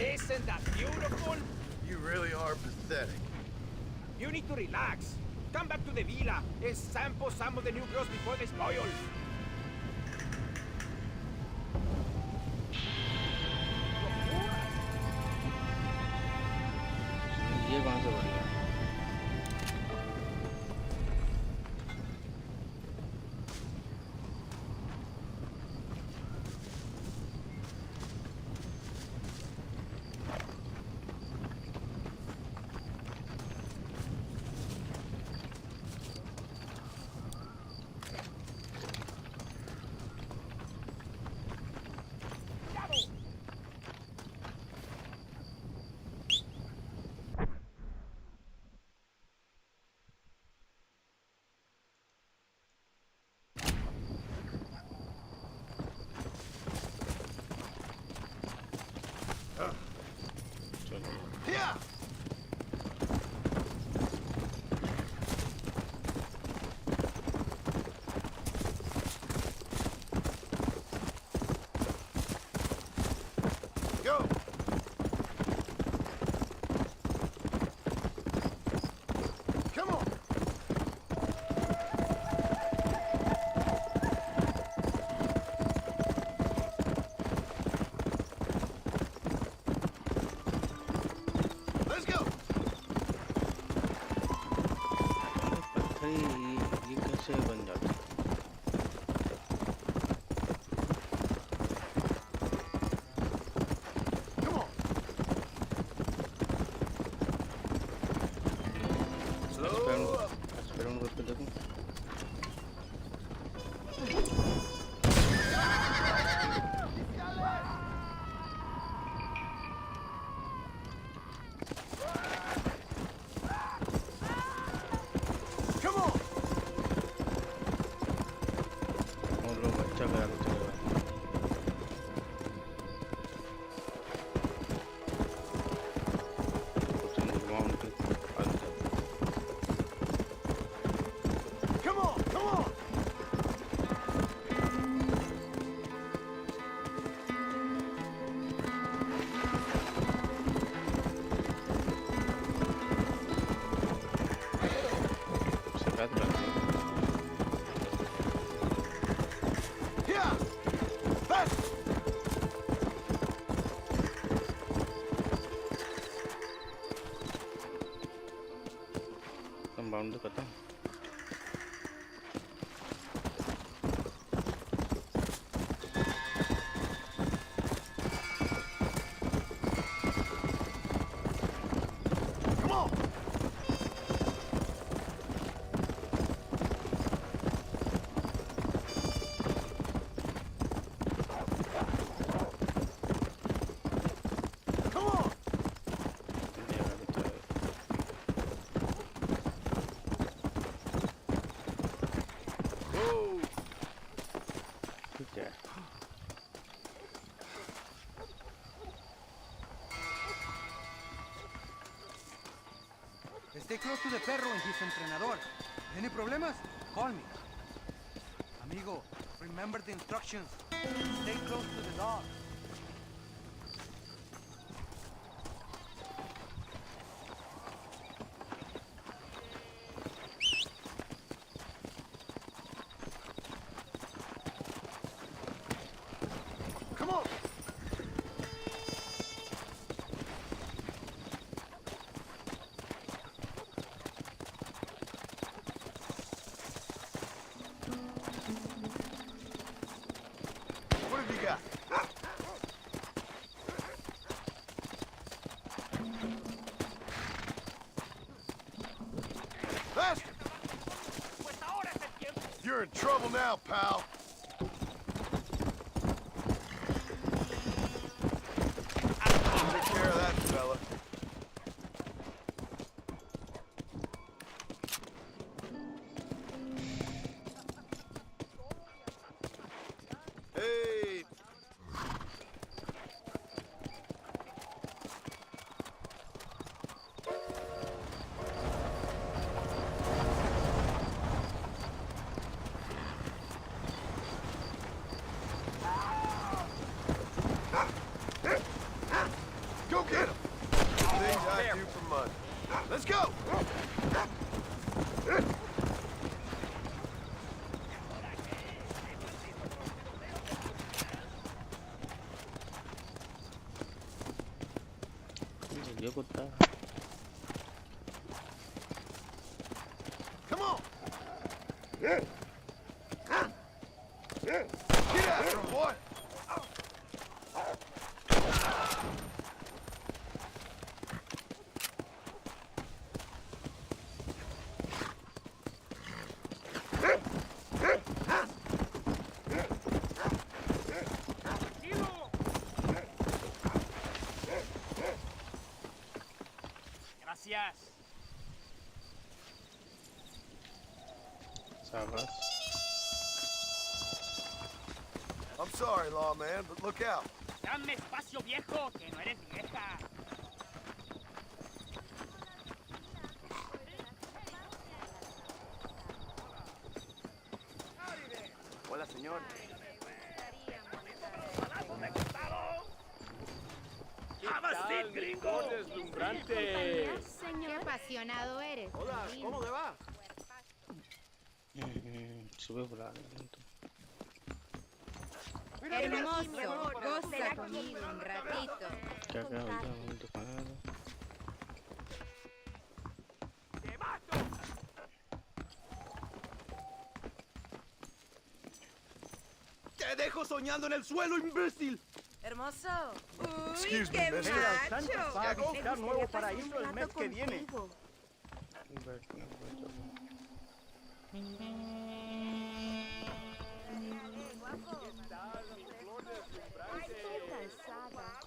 Isn't that beautiful? You really are pathetic. You need to relax. Come back to the villa and sample some of the new girls before they spoil. ये कौन सा बढ़िया? Yeah. Go. Come on. Let's go. पत्थर ये कैसे बन जाता है? Come on. एक्सपेरिमेंट करके देखूं। Come on. और लोग अच्छा करा के चले गए। कुछ नहीं हुआ उनके हाल से। Come on. Come on. शिकायत करते हैं। Yeah. Fast. कंपाउंड खत्म। Come on. Come on. ये आगे चले। Whoa. ठीक है। Stay close to the perro and his entrenador. Any problemas? Call me. Amigo, remember the instructions. Stay close to the dog. Come on. What have you got? Faster! You're in trouble now, pal. Take care of that fella. Hey! Go get him! Things I do for money. Let's go! ये कुत्ता Come on! Get after him, boy! Gracias. sabes. I'm sorry, lawman, but look out. Dame espacio, viejo, que no eres vieja. Hola, señor. ¡Tal, gringo! ¡Deslumbrante! Qué apasionado eres. Hola, ¿cómo le va? Sube por ahí. Hermoso, goza conmigo un ratito. ¿Qué acá ahorita? Momento parado. ¡Te dejo soñando en el suelo, imbécil! Hermoso. Excuse Uy, me, qué mister. macho. Va a Me buscar nuevo gustaría paraíso pasar un el mes rato que viene. contigo.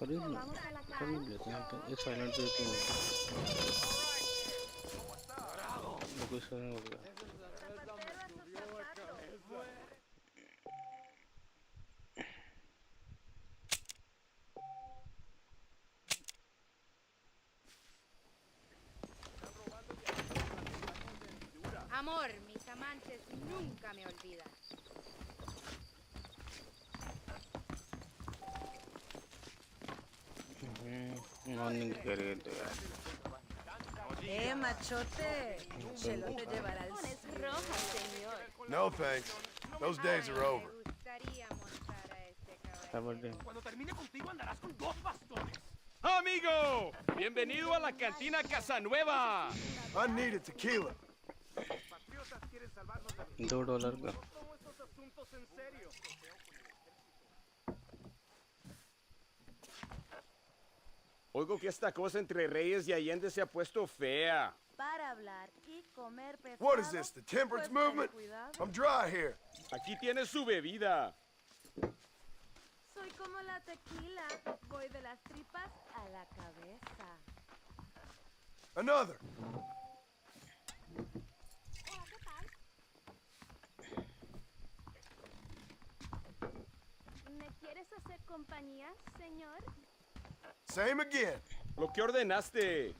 Horrible, horrible, es final de tu lo que se ve ahora. Amor, mis amantes nunca me olvidan. No, ni querido. Machote. Se lo te llevará al roja, señor. No thanks. Those days are over. Me gustaría montar a este caballo. Está bien. Cuando termine contigo andarás con 2 bastones. ¡Amigo! ¡Bienvenido a la cantina Casanueva! I need a tequila. $2 का Oigo que esta cosa entre Reyes y Allende se ha puesto fea. Para hablar y comer pescado. What is this, the temperance movement? I'm dry here. Aquí tiene su bebida. Soy como la tequila. Voy de las tripas a la cabeza. Another. ¿Me quieres hacer compañía, señor? Same again. Lo que ordenaste.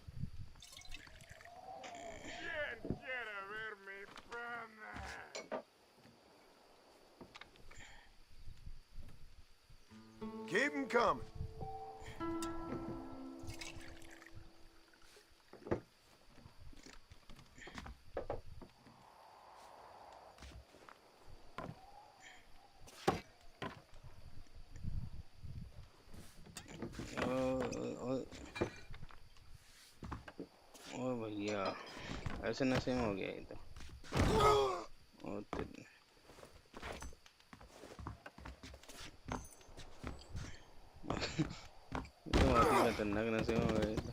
¿Quién quiere ver mi pene? Keep 'em coming. ओ भैया ऐसे नशे में हो गया ये तो। और तो बहुत ही खतरनाक नशे में हो गया ये तो।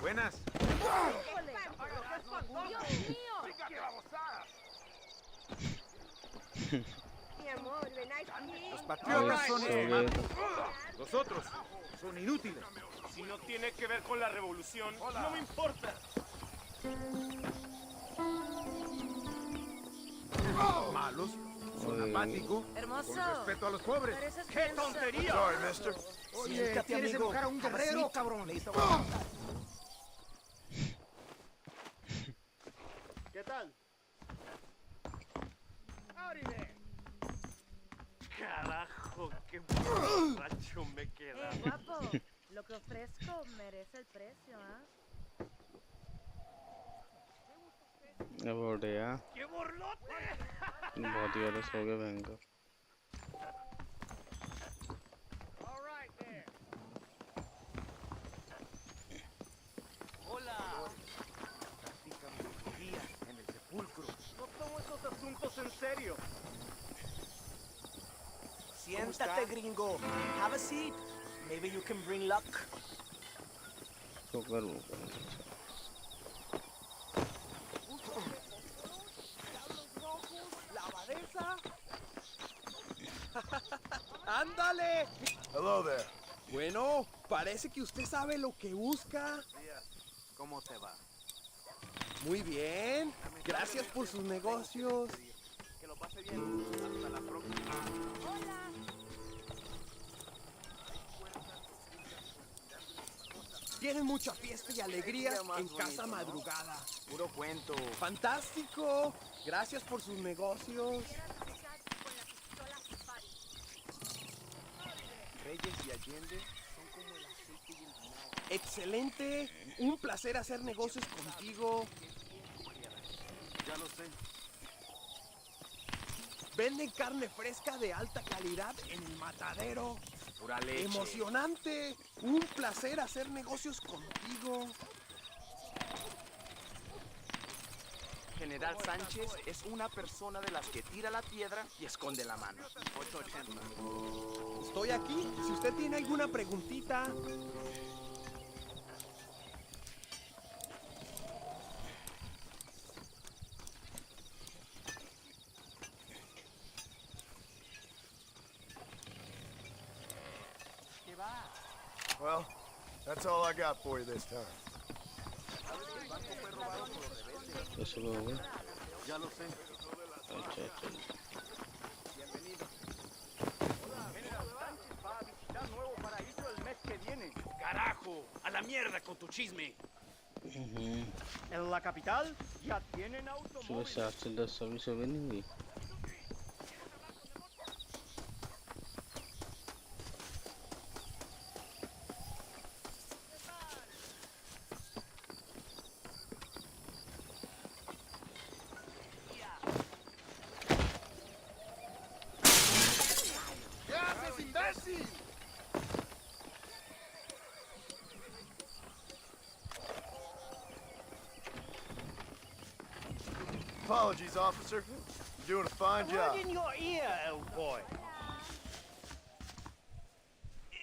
Buenas. ¡Híjole! ¡Dios mío! Mi amor, ven aquí. Los Ay, patriotas son so gay humanos. तो। Los otros son inútiles. Si no tiene que ver con la revolución, no me importa. Malos, son Oye. apáticos, Hermoso. con respeto a los pobres. Pareces ¡Qué tenso. tontería! Sorry, mister. Oye, ¿quieres enojar a un guerrero, cabrón? ¿Qué tal? Carajo, qué borracho me queda. Guapo, lo que ofrezco merece el precio, ¿ah? अब हो गया ¡Qué borlote! बहुत ही ज़्यादा सो गया भयंकर। All right there. En el sepulcro. No tomo esos asuntos en serio. Siéntate, gringo. Have a seat. Maybe you can bring luck. शुक्र वो करना ¡Ándale! Hello there. Bueno, parece que usted sabe lo que busca. ¿Cómo te va? Muy bien. Gracias por sus negocios. Que lo pase bien. Hasta la próxima. Tienen mucha fiesta y alegría en casa madrugada. Puro cuento. ¡Fantástico! Gracias por sus negocios. Reyes y Allende son como el aceite y el vinagre. ¡Excelente! Un placer hacer negocios contigo. Ya lo sé. Venden carne fresca de alta calidad en el matadero. Pura leche. ¡Emocionante! Un placer hacer negocios contigo. General Sánchez es una persona de las que tira la piedra y esconde la mano. 880. Estoy aquí. Si usted tiene alguna preguntita. Well, that's all I got for you this time. तो सुबह हो गई। Ya lo sé. अच्छा अच्छा Bienvenido. General Sánchez va a visitar Nuevo Paraíso el mes que viene. ¡Carajo! ¡A la mierda con tu chisme! En la capital ya tienen सुबह automóviles. 7 से 10 अभी सुबह नहीं हुई। ¿Qué haces, imbécil? Apologies, officer. You're doing a fine job. Right in your ear, old boy.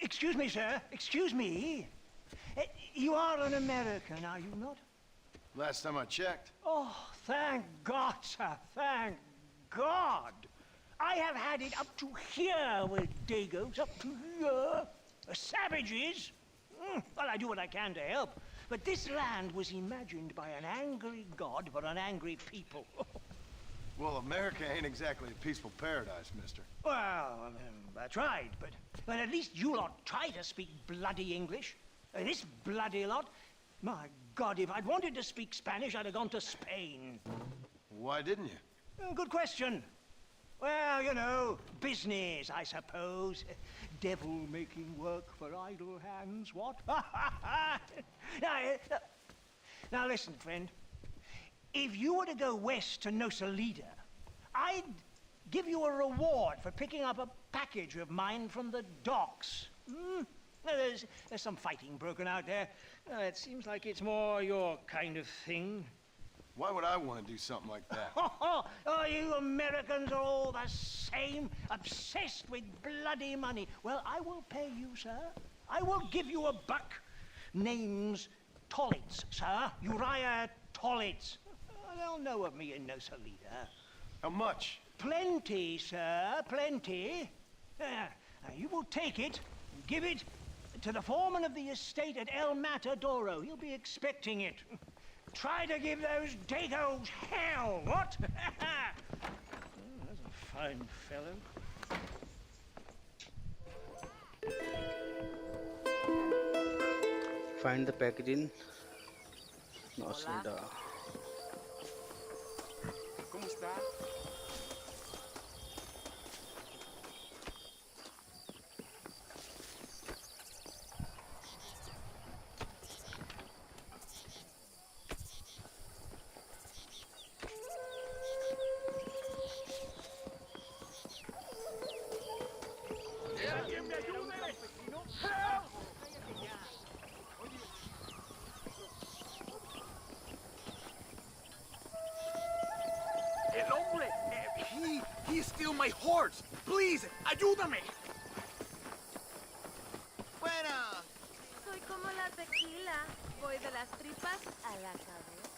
Excuse me, sir. Excuse me. You are an American, are you not? Last time I checked. Oh, thank God, sir. Thank God. I have had it up to here with Dagos, up to here. Savages. Well, I do what I can to help. But this land was imagined by an angry God for an angry people. Well, America ain't exactly a peaceful paradise, mister. Well, I tried, but at least you lot try to speak bloody English. This bloody lot, my God, if I'd wanted to speak Spanish, I'd have gone to Spain. Why didn't you? Good question. Well, you know, business, I suppose. Devil making work for idle hands, what? Now, listen, friend. If you were to go west to Nosalida, I'd give you a reward for picking up a package of mine from the docks. Hmm? There's some fighting broken out there. It seems like it's more your kind of thing. Why would I want to do something like that? Oh, you Americans are all the same, obsessed with bloody money. Well, I will pay you, sir. I will give you a buck. Name's Tollitz, sir. Uriah Tollitz. They'll know of me in Nosalida. How much? Plenty, sir, plenty. You will take it and give it to the foreman of the estate at El Matadoro. He'll be expecting it. Try to give those Dagos hell, what? That's a fine fellow. Find the package in Nosalida. ¿Cómo está? El hombre, he stole my horse. Please, ayúdame. Bueno. Soy como la tequila. Voy de las tripas a la cabeza.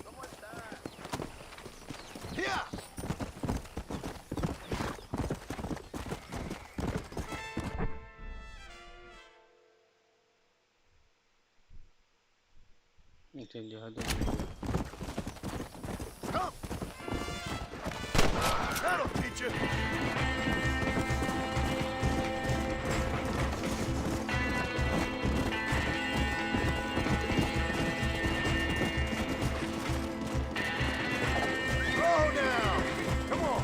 ¿Cómo está? Yeah! Come! That'll teach you! Slow down! Come on!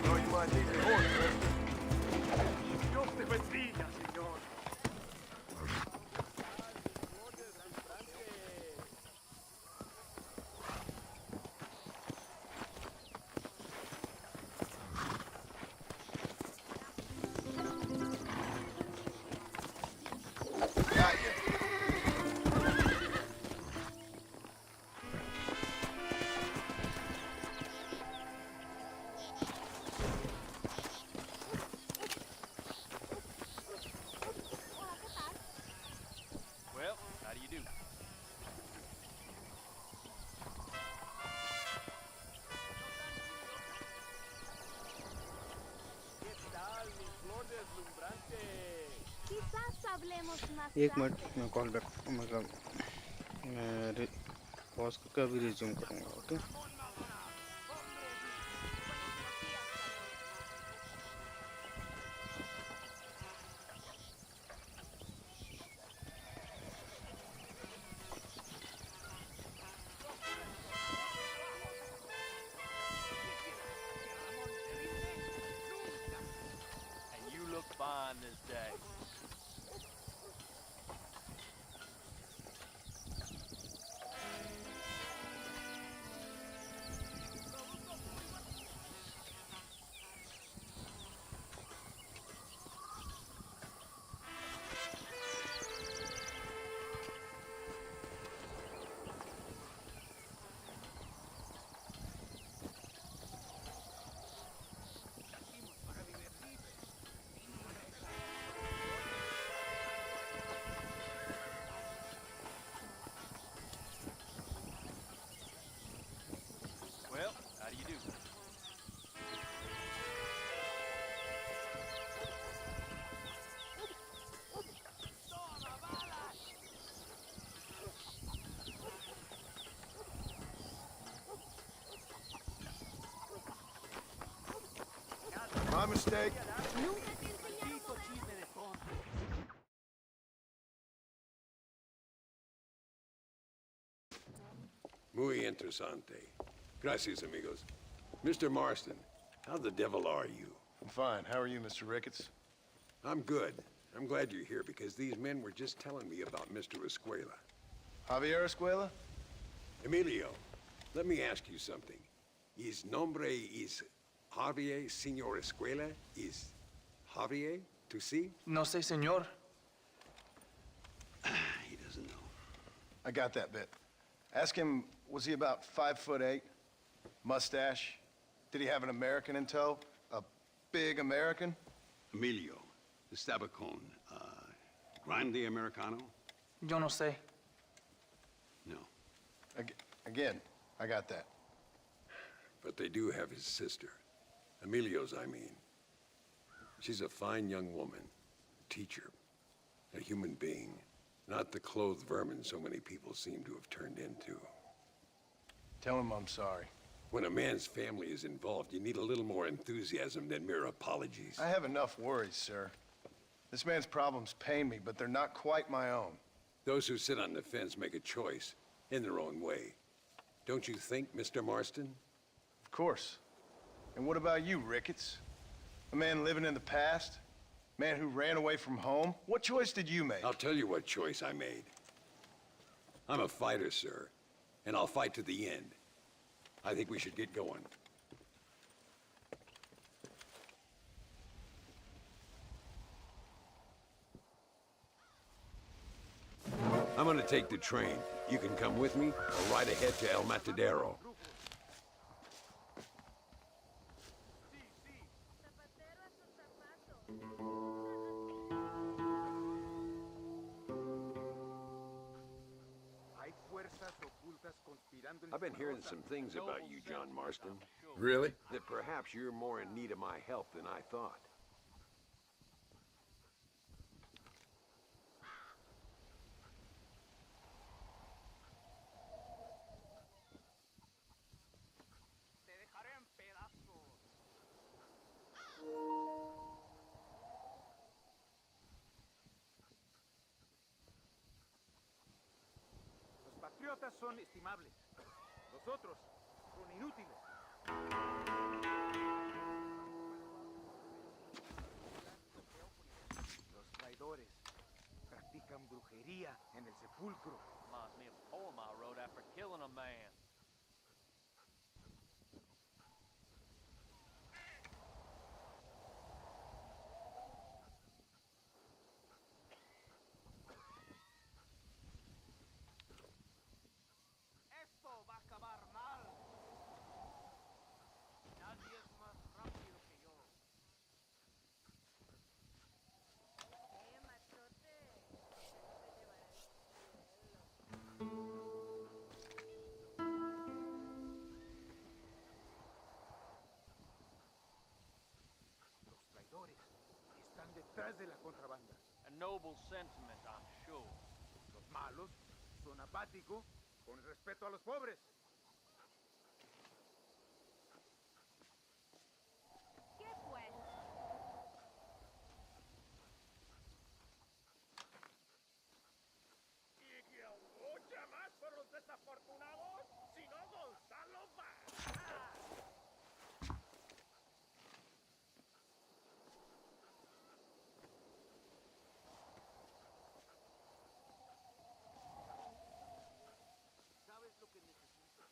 No, you might need your horse, mister. Dios te bendiga, señor. Got you! Well, how do you do? ¿Qué tal, mi flor deslumbrante? Quizás hablemos más एक tarde. Minute मैं call back मतलब मैं pause करके अभी resume करूँगा. Okay. And you look fine this day. My mistake. Muy interesante. Gracias, amigos. Mr. Marston, how the devil are you? I'm fine. How are you, Mr. Ricketts? I'm good. I'm glad you're here because these men were just telling me about Mr. Escuela. Javier Escuela? Emilio, let me ask you something. His nombre is Javier Señor Escuela? Is Javier to see? No sé, señor. He doesn't know. I got that bit. Ask him, was he about 5'8"? Mustache? Did he have an American in tow? A big American? Emilio, the Stabacon, Grande Americano? Yo no sé. No. Again, I got that. But they do have his sister. Emilio's, I mean. She's a fine young woman, a teacher, a human being, not the clothed vermin so many people seem to have turned into. Tell him I'm sorry. When a man's family is involved, you need a little more enthusiasm than mere apologies. I have enough worries, sir. This man's problems pain me, but they're not quite my own. Those who sit on the fence make a choice, in their own way. Don't you think, Mr. Marston? Of course. And what about you, Ricketts? A man living in the past? Man who ran away from home? What choice did you make? I'll tell you what choice I made. I'm a fighter, sir, and I'll fight to the end. I think we should get going. I'm gonna take the train. You can come with me or ride ahead to El Matadero. I've been hearing some things about you, John Marston. Really? That perhaps you're more in need of my help than I thought. Los patriotas son estimables. Los otros son inútiles. Los traidores practican brujería en el sepulcro. Reminds me of a poem I wrote after killing a man. Esto va a acabar mal. Nadie es más rápido que yo. Machote. Te llevaré al cielo. Los traidores están detrás de la contrabanda. A noble sentiment, I'm sure. Los malos son apáticos con respeto a los pobres. ¿Qué pues? ¿Y que mucha más por los desafortunados? Si no, Gonzalo va. ¿Sabes lo que necesito?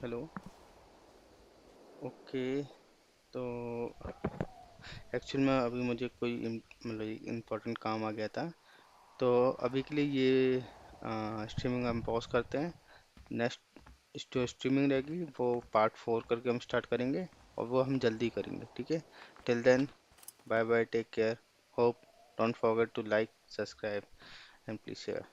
Hello. Okay, तो actual में अभी मुझे कोई मतलब important काम आ गया था, तो अभी के लिए ये स्ट्रीमिंग हम पॉज करते हैं। नेक्स्ट जो स्ट्रीमिंग रहेगी वो पार्ट 4 करके हम स्टार्ट करेंगे, और वो हम जल्दी करेंगे, ठीक है। Till then, bye bye, take care, hope, don't forget to like, subscribe and please share.